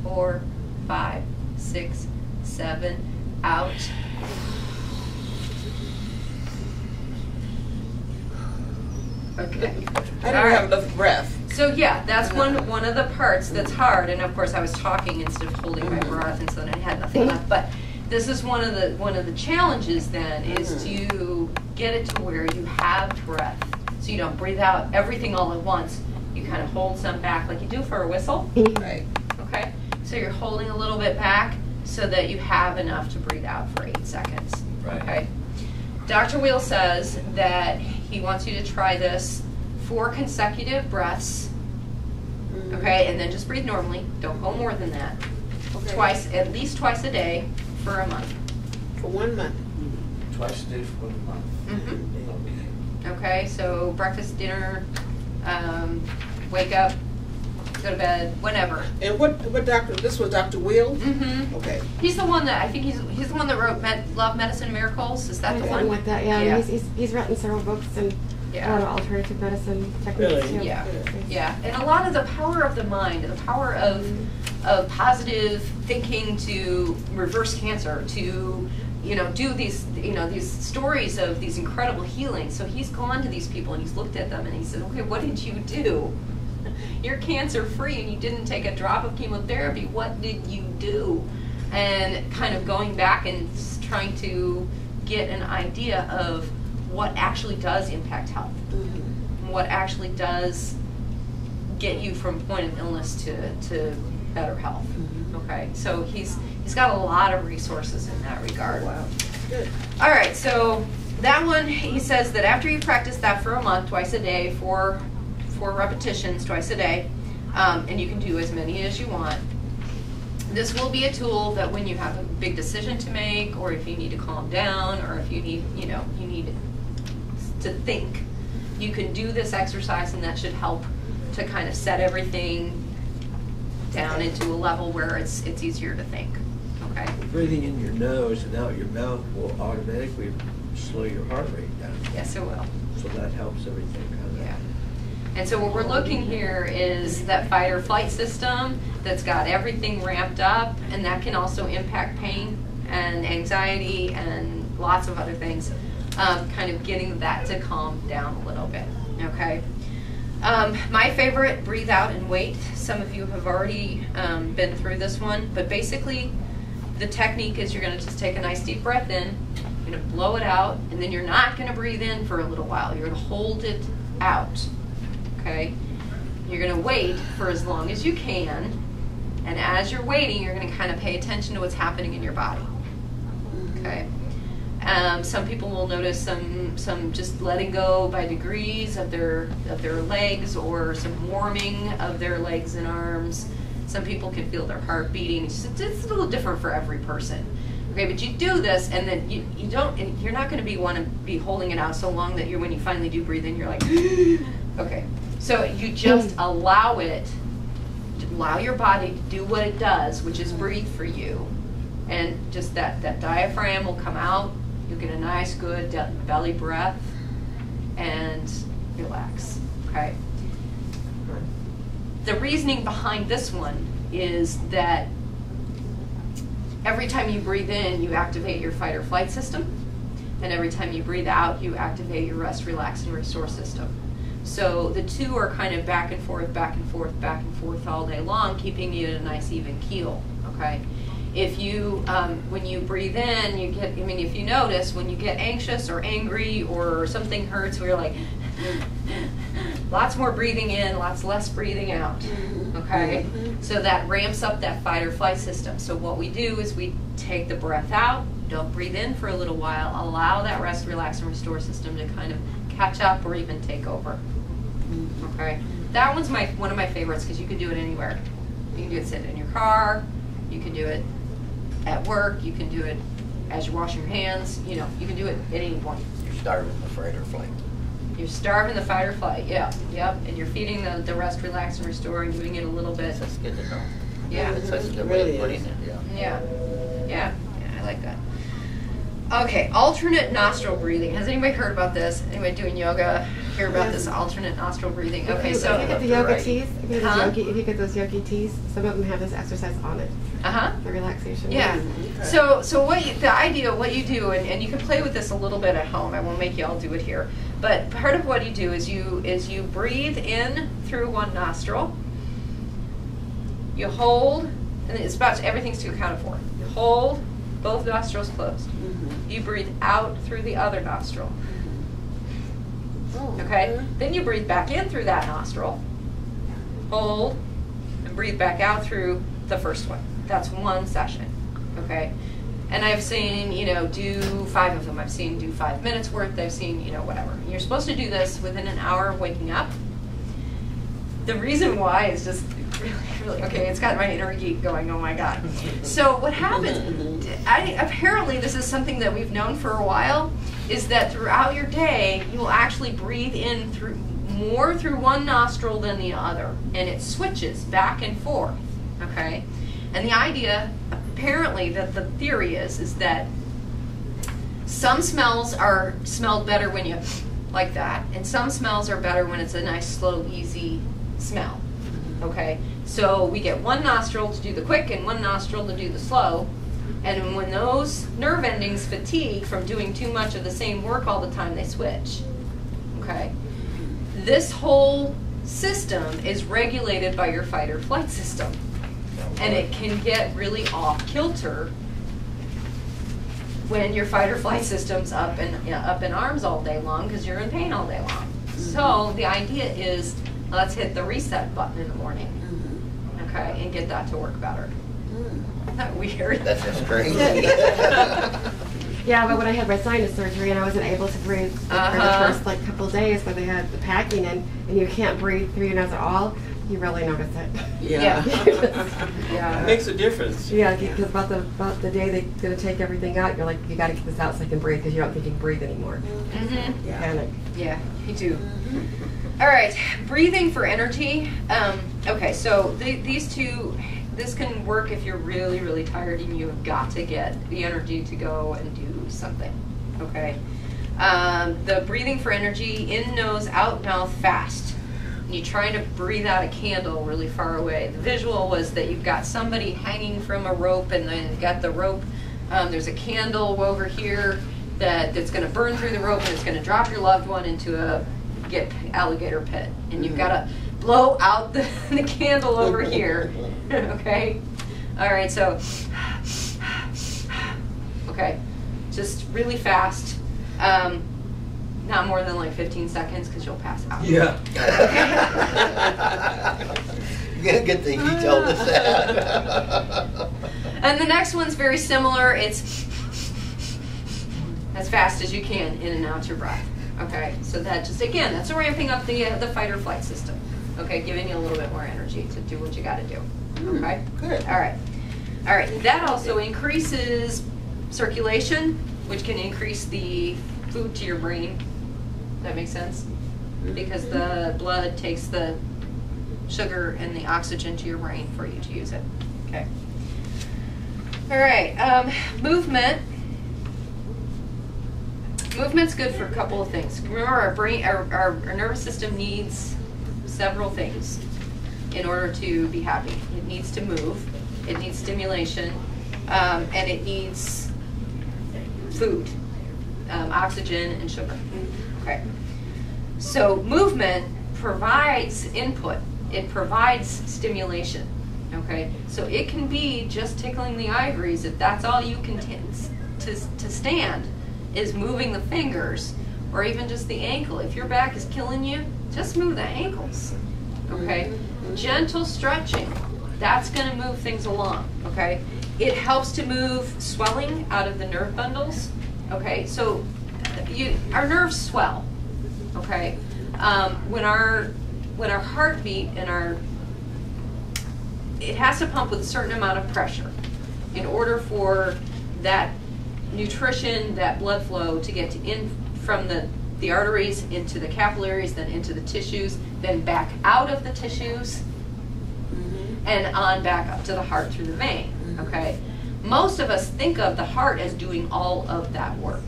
4, 5, 6, 7. Out. Okay. I don't have enough breath. So yeah, that's one of the parts that's hard. And of course, I was talking instead of holding my breath, and so then I had nothing left. But this is one of the challenges. Then is to get it to where you have breath, so you don't breathe out everything all at once. You kind of hold some back, like you do for a whistle. Right. Okay. So you're holding a little bit back so that you have enough to breathe out for 8 seconds. Right. Okay. Dr. Wheel says that he wants you to try this 4 consecutive breaths, okay, and then just breathe normally. Don't go more than that. Okay. At least twice a day for a month. For 1 month. Twice a day for 1 month. Mm-hmm. Okay, so breakfast, dinner, wake up, go to bed, whenever. And what doctor? This was Dr. Will. Mm-hmm. Okay. He's the one that I think he's the one that wrote Love, Medicine, Miracles. Is that the Something one? like that, yeah. Yeah. He's written several books and a lot of alternative medicine techniques Really? too. Yeah, yeah, and a lot of the power of the mind, the power of positive thinking to reverse cancer, to do these these stories of these incredible healings. So he's gone to these people and he's looked at them and he said, okay, what did you do? You're cancer free and you didn't take a drop of chemotherapy. What did you do? And kind of going back and trying to get an idea of what actually does impact health, what actually does get you from point of illness to better health. Okay, so he's got a lot of resources in that regard. Wow. Good. All right, so that one, he says that after you practice that for a month, twice a day, 4 repetitions twice a day, and you can do as many as you want. This will be a tool that when you have a big decision to make, or if you need to calm down, or if you need, you need to think, you can do this exercise, and that should help to kind of set everything down into a level where it's easier to think. Okay. Breathing in your nose and out your mouth will automatically slow your heart rate down. Yes, it will. So that helps everything kind of. Yeah. And so what we're looking here is that fight or flight system that's got everything ramped up, and that can also impact pain and anxiety and lots of other things, kind of getting that to calm down a little bit, okay? My favorite, breathe out and wait. Some of you have already been through this one, but basically the technique is you're going to just take a nice deep breath in, you're going to blow it out, and then you're not going to breathe in for a little while. You're going to hold it out, okay? You're going to wait for as long as you can, and as you're waiting, you're going to kind of pay attention to what's happening in your body, okay? Some people will notice some just letting go by degrees of their legs, or some warming of their legs and arms. Some people can feel their heart beating. It's a little different for every person. Okay, but you do this, and then you're not going to want to be holding it out so long that when you finally do breathe in, you're like, okay. So you just allow your body to do what it does, which is breathe for you, and just that diaphragm will come out. You'll get a nice, good belly breath, and relax, okay? The reasoning behind this one is that every time you breathe in, you activate your fight or flight system, and every time you breathe out, you activate your rest, relax, and restore system. So the two are kind of back and forth, back and forth, back and forth all day long, keeping you at a nice even keel, okay? If you, when you breathe in, you get, if you notice, when you get anxious or angry or something hurts, where you're like, lots more breathing in, lots less breathing out. Okay? So that ramps up that fight or flight system. So what we do is we take the breath out, don't breathe in for a little while, allow that rest, relax, and restore system to kind of catch up or even take over. Okay? That one's one of my favorites because you can do it anywhere. You can do it sitting in your car, you can do it at work, you can do it as you're washing your hands, you know, you can do it at any point. You're starving the fight or flight. You're starving the fight or flight, yeah, yep, and you're feeding the rest, relax, and restore, and doing it a little bit. That's good to know. Yeah. That's a good Really way of putting is. it, yeah. Yeah, I like that. Okay, alternate nostril breathing. Has anybody heard about this? Anybody doing yoga hear about this alternate nostril breathing? Okay, If so you get the yoga Right. teas, if you get those yogi teas, some of them have this exercise on it, the relaxation. Yeah. So what the idea, what you do, and you can play with this a little bit at home. I won't make you all do it here. But part of what you do is you breathe in through one nostril. You hold, and it's about everything's to account for. You hold, both nostrils closed. You breathe out through the other nostril. Okay? Then you breathe back in through that nostril. Hold, and breathe back out through the first one. That's one session. Okay? And I've seen, do 5 of them. I've seen do 5 minutes worth. I've seen, whatever. You're supposed to do this within an hour of waking up. The reason why is just really, okay, it's got my inner geek going, oh my God. So what happens, apparently this is something that we've known for a while, is that throughout your day, you will actually breathe in more through one nostril than the other. And it switches back and forth, okay? And the idea, apparently, that the theory is that some smells are smelled better when you, like that, and some smells are better when it's a nice, slow, easy smell. Okay, so we get one nostril to do the quick and one nostril to do the slow, and when those nerve endings fatigue from doing too much of the same work all the time, they switch. Okay, this whole system is regulated by your fight or flight system, and it can get really off kilter when your fight or flight system's up in arms all day long because you're in pain all day long. So the idea is, let's hit the reset button in the morning, okay, and get that to work better. Isn't that weird? That's just crazy. Yeah, but when I had my sinus surgery and I wasn't able to breathe for the first couple of days when they had the packing in, and you can't breathe through your nose at all, you really notice it. Yeah. It makes a difference. Yeah, because about the day they're going to take everything out, you're like, you got to get this out so I can breathe because you don't think you can breathe anymore. Mm-hmm. You panic. Yeah, me too. All right, breathing for energy. Okay, so these two, this can work if you're really, really tired and you have got to get the energy to go and do something. Okay. The breathing for energy, in nose, out mouth, fast. And you try to breathe out a candle really far away. The visual was that you've got somebody hanging from a rope, and then you've got the rope. There's a candle over here that's going to burn through the rope, and it's going to drop your loved one into a alligator pit, and you've got to blow out the candle over here. Okay, all right, so okay, just really fast, not more than like 15 seconds because you'll pass out. Yeah. You're gonna get the detail of that. And the next one's very similar. It's as fast as you can, in and out your breath. Okay, so that just, again, that's ramping up the fight or flight system. Okay, giving you a little bit more energy to do what you got to do. Okay, Good. all right. That also increases circulation, which can increase the food to your brain. That makes sense? Because the blood takes the sugar and the oxygen to your brain for you to use it. Okay. All right, movement. Movement's good for a couple of things. Remember, our brain, our nervous system needs several things in order to be happy. It needs to move, it needs stimulation, and it needs food, oxygen and sugar. Okay. So movement provides input. It provides stimulation. Okay. So it can be just tickling the ivories if that's all you can to stand. Is moving the fingers, or even just the ankle. If your back is killing you, just move the ankles, okay? Gentle stretching, that's gonna move things along, okay? It helps to move swelling out of the nerve bundles, okay? So our nerves swell, okay? When our heartbeat and it has to pump with a certain amount of pressure in order for that nutrition, that blood flow to get in from the arteries into the capillaries, then into the tissues, then back out of the tissues, and on back up to the heart through the vein, okay? Most of us think of the heart as doing all of that work,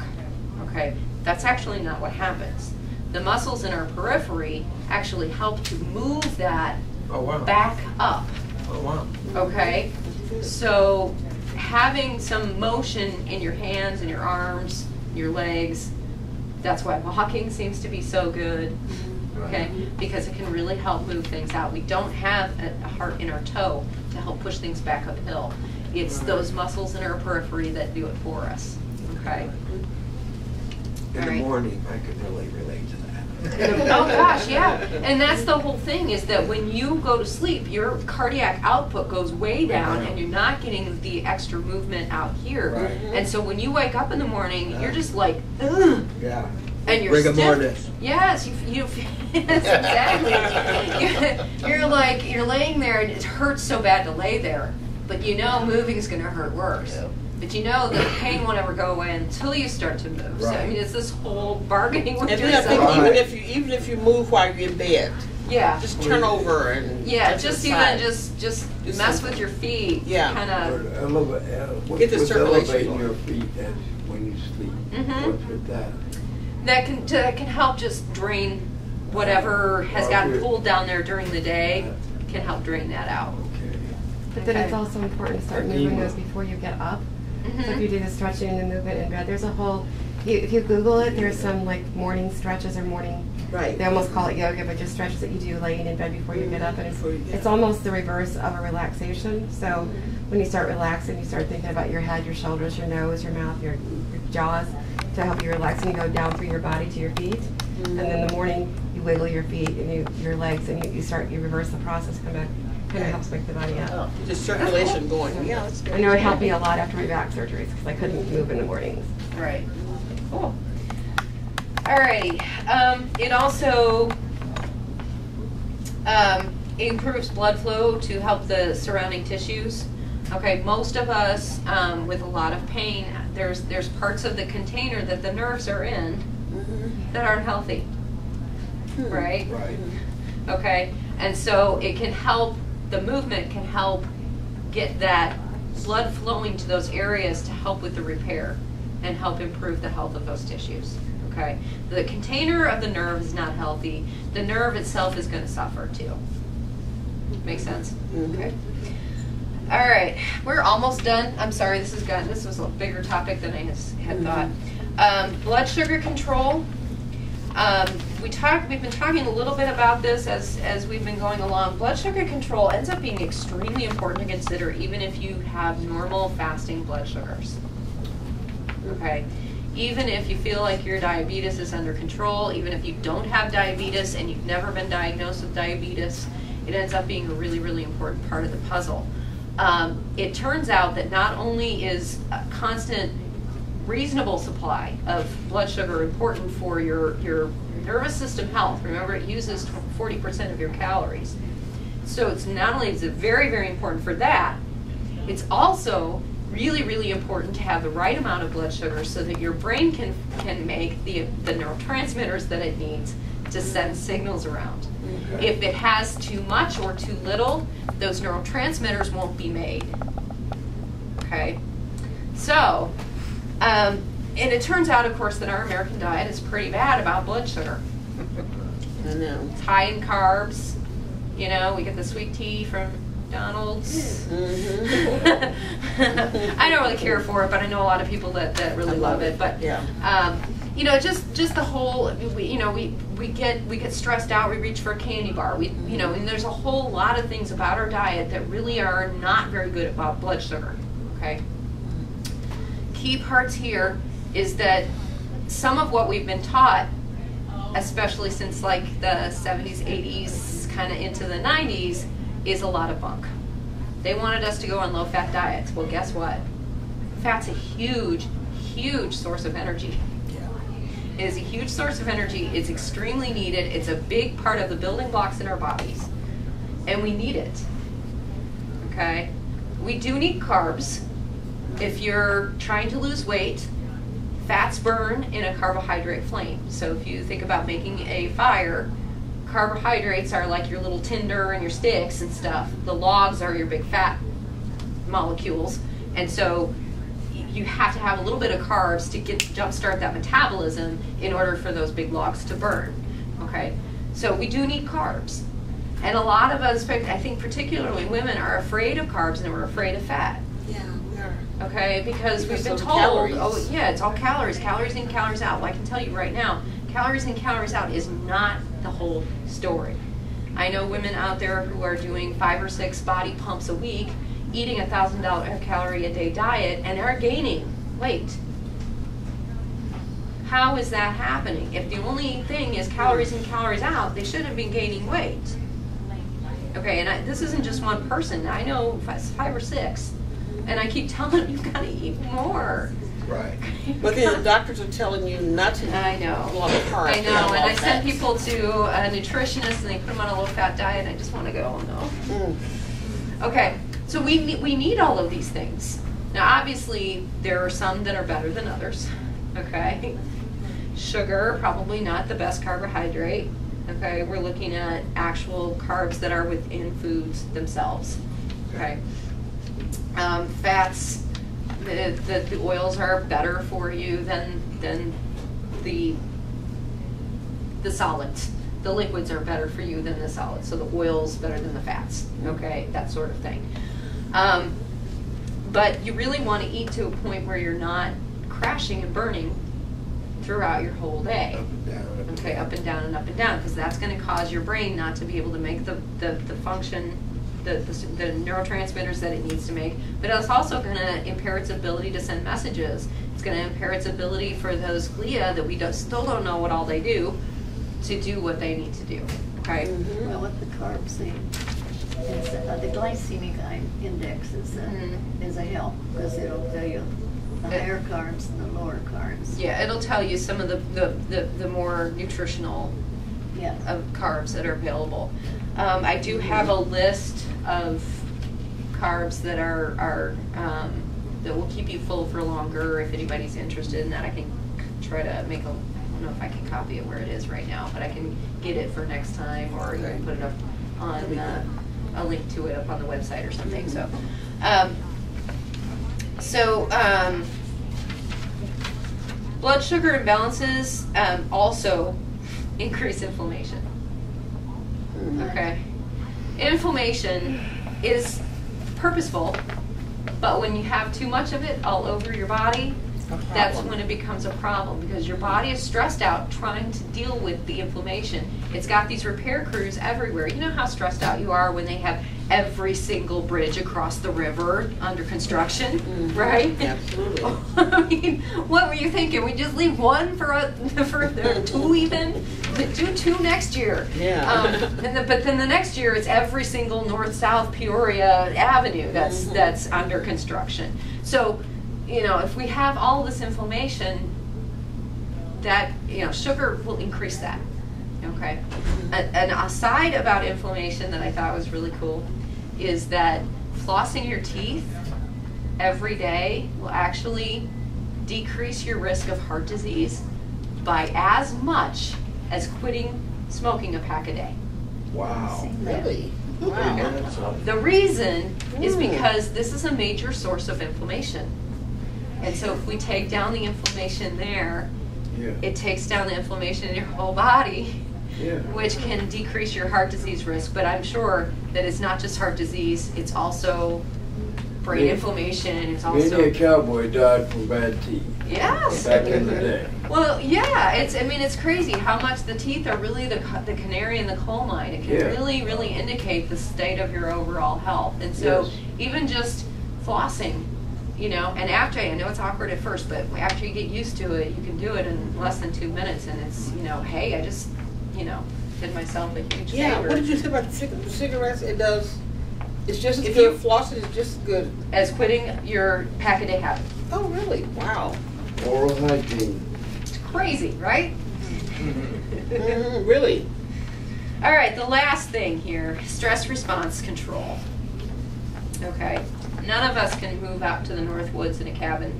okay? That's actually not what happens. The muscles in our periphery actually help to move that back up, okay? So having some motion in your hands and your arms, your legs, that's why walking seems to be so good, okay? Because it can really help move things out. We don't have a heart in our toe to help push things back uphill. It's those muscles in our periphery that do it for us, okay? In the morning, I could really relate to that. Oh gosh, yeah. And that's the whole thing, is that when you go to sleep, your cardiac output goes way down and you're not getting the extra movement out here. Right. And so when you wake up in the morning, you're just like, ugh. Yeah. And you're Rigor stiff. mortis. Yes, yes, exactly. You're laying there and it hurts so bad to lay there, but you know moving is going to hurt worse. Yeah. But you know the pain won't ever go away until you start to move. So I mean, it's this whole bargaining with And then I yourself. think even if you move while you're in bed, Yeah. just turn over and Just exercise. even just Do mess something. with your feet. Yeah. Kind of. Get the What's circulation elevating going. your feet as when you sleep? Mhm. What's with that? That can help just drain whatever has gotten pulled down there during the day. Can help drain that out. Okay. But then it's Okay. also important to start moving those before you get up. So if you do the stretching and the movement in bed, there's a whole, if you Google it, there's some like morning stretches or morning, Right. they almost call it yoga, but just stretches that you do laying in bed before you get up. And Before you get it's up. almost the reverse of a relaxation. So when you start relaxing, you start thinking about your head, your shoulders, your nose, your mouth, your jaws to help you relax, and you go down through your body to your feet. And then in the morning, you wiggle your feet and your legs, and you reverse the process, kind of helps wake the body up. Just circulation going. Yeah, that's good. I know it helped me a lot after my back surgeries because I couldn't move in the mornings. Right. Cool. Alrighty. It also improves blood flow to help the surrounding tissues. Okay, most of us with a lot of pain, there's parts of the container that the nerves are in that aren't healthy. Right? Right. Okay, and so it can help, the movement can help get that blood flowing to those areas to help with the repair and help improve the health of those tissues. Okay, the container of the nerve is not healthy. The nerve itself is going to suffer too. Make sense? Okay. All right, we're almost done. I'm sorry, this was a bigger topic than I had thought. Blood sugar control. We've been talking a little bit about this as we've been going along. Blood sugar control ends up being extremely important to consider even if you have normal fasting blood sugars. Okay, even if you feel like your diabetes is under control, even if you don't have diabetes and you've never been diagnosed with diabetes, it ends up being a really, really important part of the puzzle. It turns out that not only is a constant reasonable supply of blood sugar important for your nervous system health. Remember, it uses 40% of your calories. So it's not only is it very, very important for that, it's also really, really important to have the right amount of blood sugar so that your brain can make the neurotransmitters that it needs to send signals around. Okay. If it has too much or too little, those neurotransmitters won't be made. Okay? So, and it turns out, of course, that our American diet is pretty bad about blood sugar. I know. It's high in carbs. You know, we get the sweet tea from McDonald's. I don't really care for it, but I know a lot of people that really love it. But you know, just the whole, we get stressed out. We reach for a candy bar. And there's a whole lot of things about our diet that really are not very good about blood sugar. Okay. Key parts here is that some of what we've been taught especially since like the 70s, 80s, kind of into the 90s, is a lot of bunk. They wanted us to go on low-fat diets. Well, guess what? Fat's a huge, huge source of energy. It is a huge source of energy. It's extremely needed. It's a big part of the building blocks in our bodies. And we need it. Okay? We do need carbs. If you're trying to lose weight, fats burn in a carbohydrate flame. So if you think about making a fire, carbohydrates are like your little tinder and your sticks and stuff. The logs are your big fat molecules. And so you have to have a little bit of carbs to jumpstart that metabolism in order for those big logs to burn. Okay, so we do need carbs, and a lot of us, I think particularly women, are afraid of carbs and we're afraid of fat. Yeah, we are. Okay, because we've been of told, calories. oh yeah, it's all calories, calories in, calories out. Well, I can tell you right now, calories in, calories out is not the whole story. I know women out there who are doing 5 or 6 body pumps a week, eating a 1,000 calorie a day diet, and are gaining weight. How is that happening? If the only thing is calories in, calories out, they should have been gaining weight. Okay, and this isn't just one person. I know 5 or 6, and I keep telling them, you've got to eat more. Right. But then the doctors are telling you not to I know. eat a lot of carbs. I know, and I send fats. people to a nutritionist, and they put them on a low-fat diet, and I just want to go, no. Mm. Okay, so we need all of these things. Now, obviously, there are some that are better than others. Okay, sugar, probably not the best carbohydrate. Okay, we're looking at actual carbs that are within foods themselves. Okay, fats, the oils are better for you than the solids. The liquids are better for you than the solids. So the oil's better than the fats. Okay, that sort of thing. But you really want to eat to a point where you're not crashing and burning throughout your whole day. Okay, up and down and up and down, because that's going to cause your brain not to be able to make the function, the neurotransmitters that it needs to make. But it's also going to impair its ability to send messages. It's going to impair its ability for those glia that we still don't know what all they do to do what they need to do. Okay. Mm-hmm. Well, what the carbs say is the glycemic index is a help, because it'll tell you the higher carbs and the lower carbs. Yeah, it'll tell you some of the more nutritional Yeah. of carbs that are available. I do have a list of carbs that are that will keep you full for longer. If anybody's interested in that, I can try to make a. I don't know if I can copy it where it is right now, but I can get it for next time, or you can put it up on a link to it up on the website or something. So, blood sugar imbalances also increase inflammation. Okay, inflammation is purposeful, but when you have too much of it all over your body, that's when it becomes a problem, because your body is stressed out trying to deal with the inflammation. It's got these repair crews everywhere. You know how stressed out you are when they have every single bridge across the river under construction, right? Absolutely. I mean, what were you thinking? We just leave one for 2 even? Do 2 next year. Yeah. But then the next year it's every single north-south Peoria Avenue that's under construction. So, if we have all this inflammation, that, sugar will increase that. Okay. An aside about inflammation that I thought was really cool is that flossing your teeth every day will actually decrease your risk of heart disease by as much as quitting smoking a pack a day. Wow. Really? Wow. The reason is because this is a major source of inflammation. And so if we take down the inflammation there, it takes down the inflammation in your whole body, which can decrease your heart disease risk. But I'm sure that it's not just heart disease, it's also brain inflammation, it's also... Many a cowboy died from bad teeth. Yes. Back in the day. Well, yeah, it's crazy how much the teeth are really the canary in the coal mine. It can really, really indicate the state of your overall health. And so even just flossing, you know, and after, I know it's awkward at first, but after you get used to it, you can do it in less than 2 minutes, and it's, you know, hey, I just, you know, did myself a huge Yeah, favor. what did you say about the cigarettes? It does, it's just as If good, you- flossing is just as good. As quitting your pack-a-day habit. Oh, really? Wow. Oral hygiene. It's crazy, right? Really? All right, the last thing here, stress response control. Okay, none of us can move out to the North Woods in a cabin.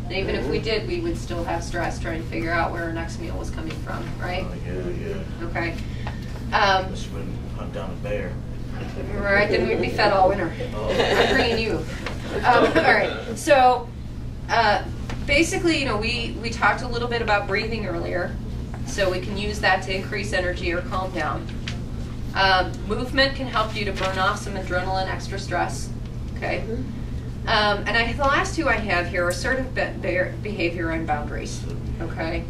And even if we did, we would still have stress trying to figure out where our next meal was coming from, right? Oh, yeah. Okay. Just went and hunt down a bear. Right, then we'd be fed all winter. Oh. I'm bringing you. All right, so basically, you know, we talked a little bit about breathing earlier, so we can use that to increase energy or calm down. Movement can help you to burn off some adrenaline, extra stress. Okay. And the last two I have here are assertive behavior and boundaries. Okay.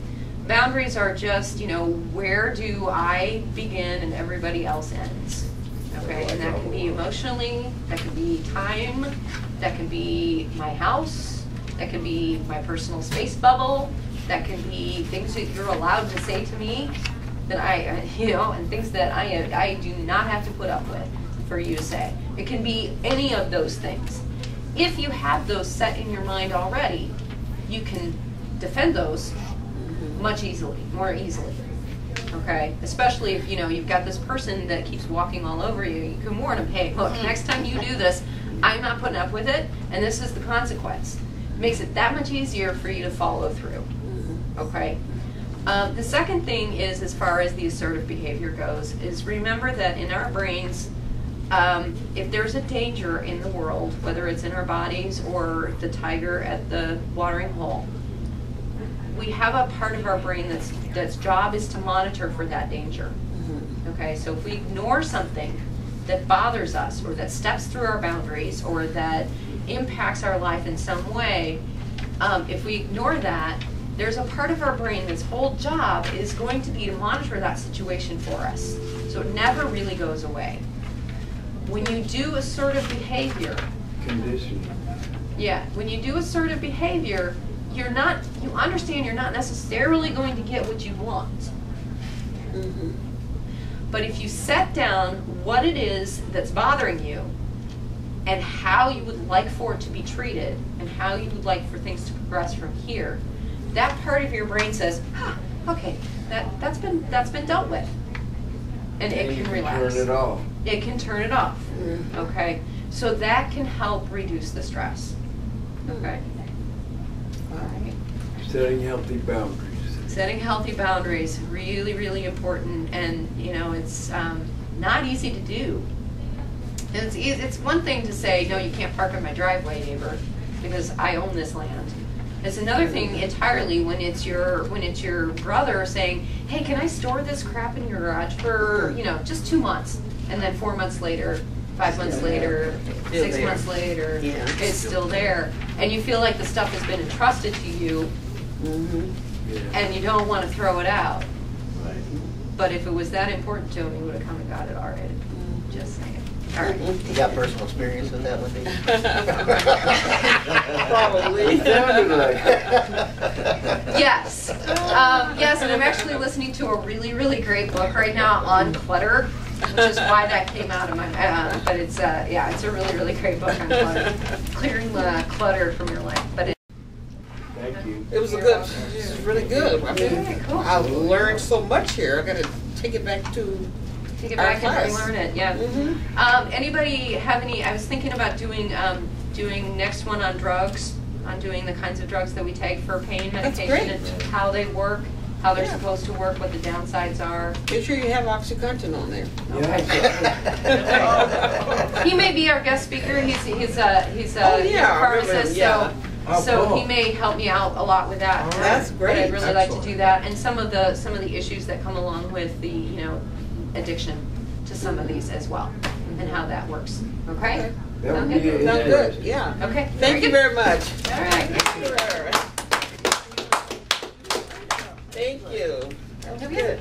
Boundaries are just, you know, where do I begin and everybody else ends. Okay, and that can be emotionally, that can be time, that can be my house, that can be my personal space bubble, that can be things that you're allowed to say to me that I, you know, and things that I do not have to put up with for you to say. It can be any of those things. If you have those set in your mind already, you can defend those more easily. Okay, especially if, you know, you've got this person that keeps walking all over you. You can warn them, hey, look, next time you do this, I'm not putting up with it, and this is the consequence. It makes it that much easier for you to follow through. Okay. The second thing is, as far as the assertive behavior goes, is remember that in our brains, if there's a danger in the world, whether it's in our bodies or the tiger at the watering hole, we have a part of our brain that's job is to monitor for that danger. Okay, so if we ignore something that bothers us or that steps through our boundaries or that impacts our life in some way, if we ignore that, there's a part of our brain that's whole job is going to be to monitor that situation for us. So it never really goes away. When you do assertive behavior, Conditioning. yeah, when you do assertive behavior, you understand you're not necessarily going to get what you want. But if you set down what it is that's bothering you and how you would like for it to be treated and how you would like for things to progress from here, that part of your brain says, okay, that's been dealt with. And it can relax. Turn it off. It can turn it off. Okay? So that can help reduce the stress. Okay? All right. Setting healthy boundaries. Setting healthy boundaries, really, really important, and you know, it's not easy to do. And it's one thing to say, no, you can't park in my driveway, neighbor, because I own this land. It's another thing entirely when it's your brother saying, hey, can I store this crap in your garage for, you know, just 2 months, and then 4 months later, 5 months later, 6 months later, it's still there, and you feel like the stuff has been entrusted to you. And you don't want to throw it out. Right. But if it was that important to him, he would have come and got it already. Just saying. All right. You got personal experience with that one, Dave? Probably. Sounded like Yes. Yes, and I'm actually listening to a really, really great book right now on clutter, which is why that came out of my but it's yeah, it's a really, really great book on clutter. Clearing the clutter from your life. But Thank you. It was this is really good. I mean, Okay, cool. I've learned so much here. I got to take it back to take it our back and class. relearn it. Yeah. Anybody have any? I was thinking about doing next one on drugs, on doing the kinds of drugs that we take for pain medication great. and how they work, how they're Yeah. supposed to work, what the downsides are. Make sure you have OxyContin on there. Yeah. He may be our guest speaker. He's a Oh, yeah, I remember pharmacist, him, yeah. so cool. he may help me out a lot with that. That's But great. I'd really like to Excellent. do that, and some of the issues that come along with the addiction to some of these as well, and how that works. Okay. That would Sound be good? Sounds good. Yeah. Okay. Thank you very much. All right. Thank you. That was good.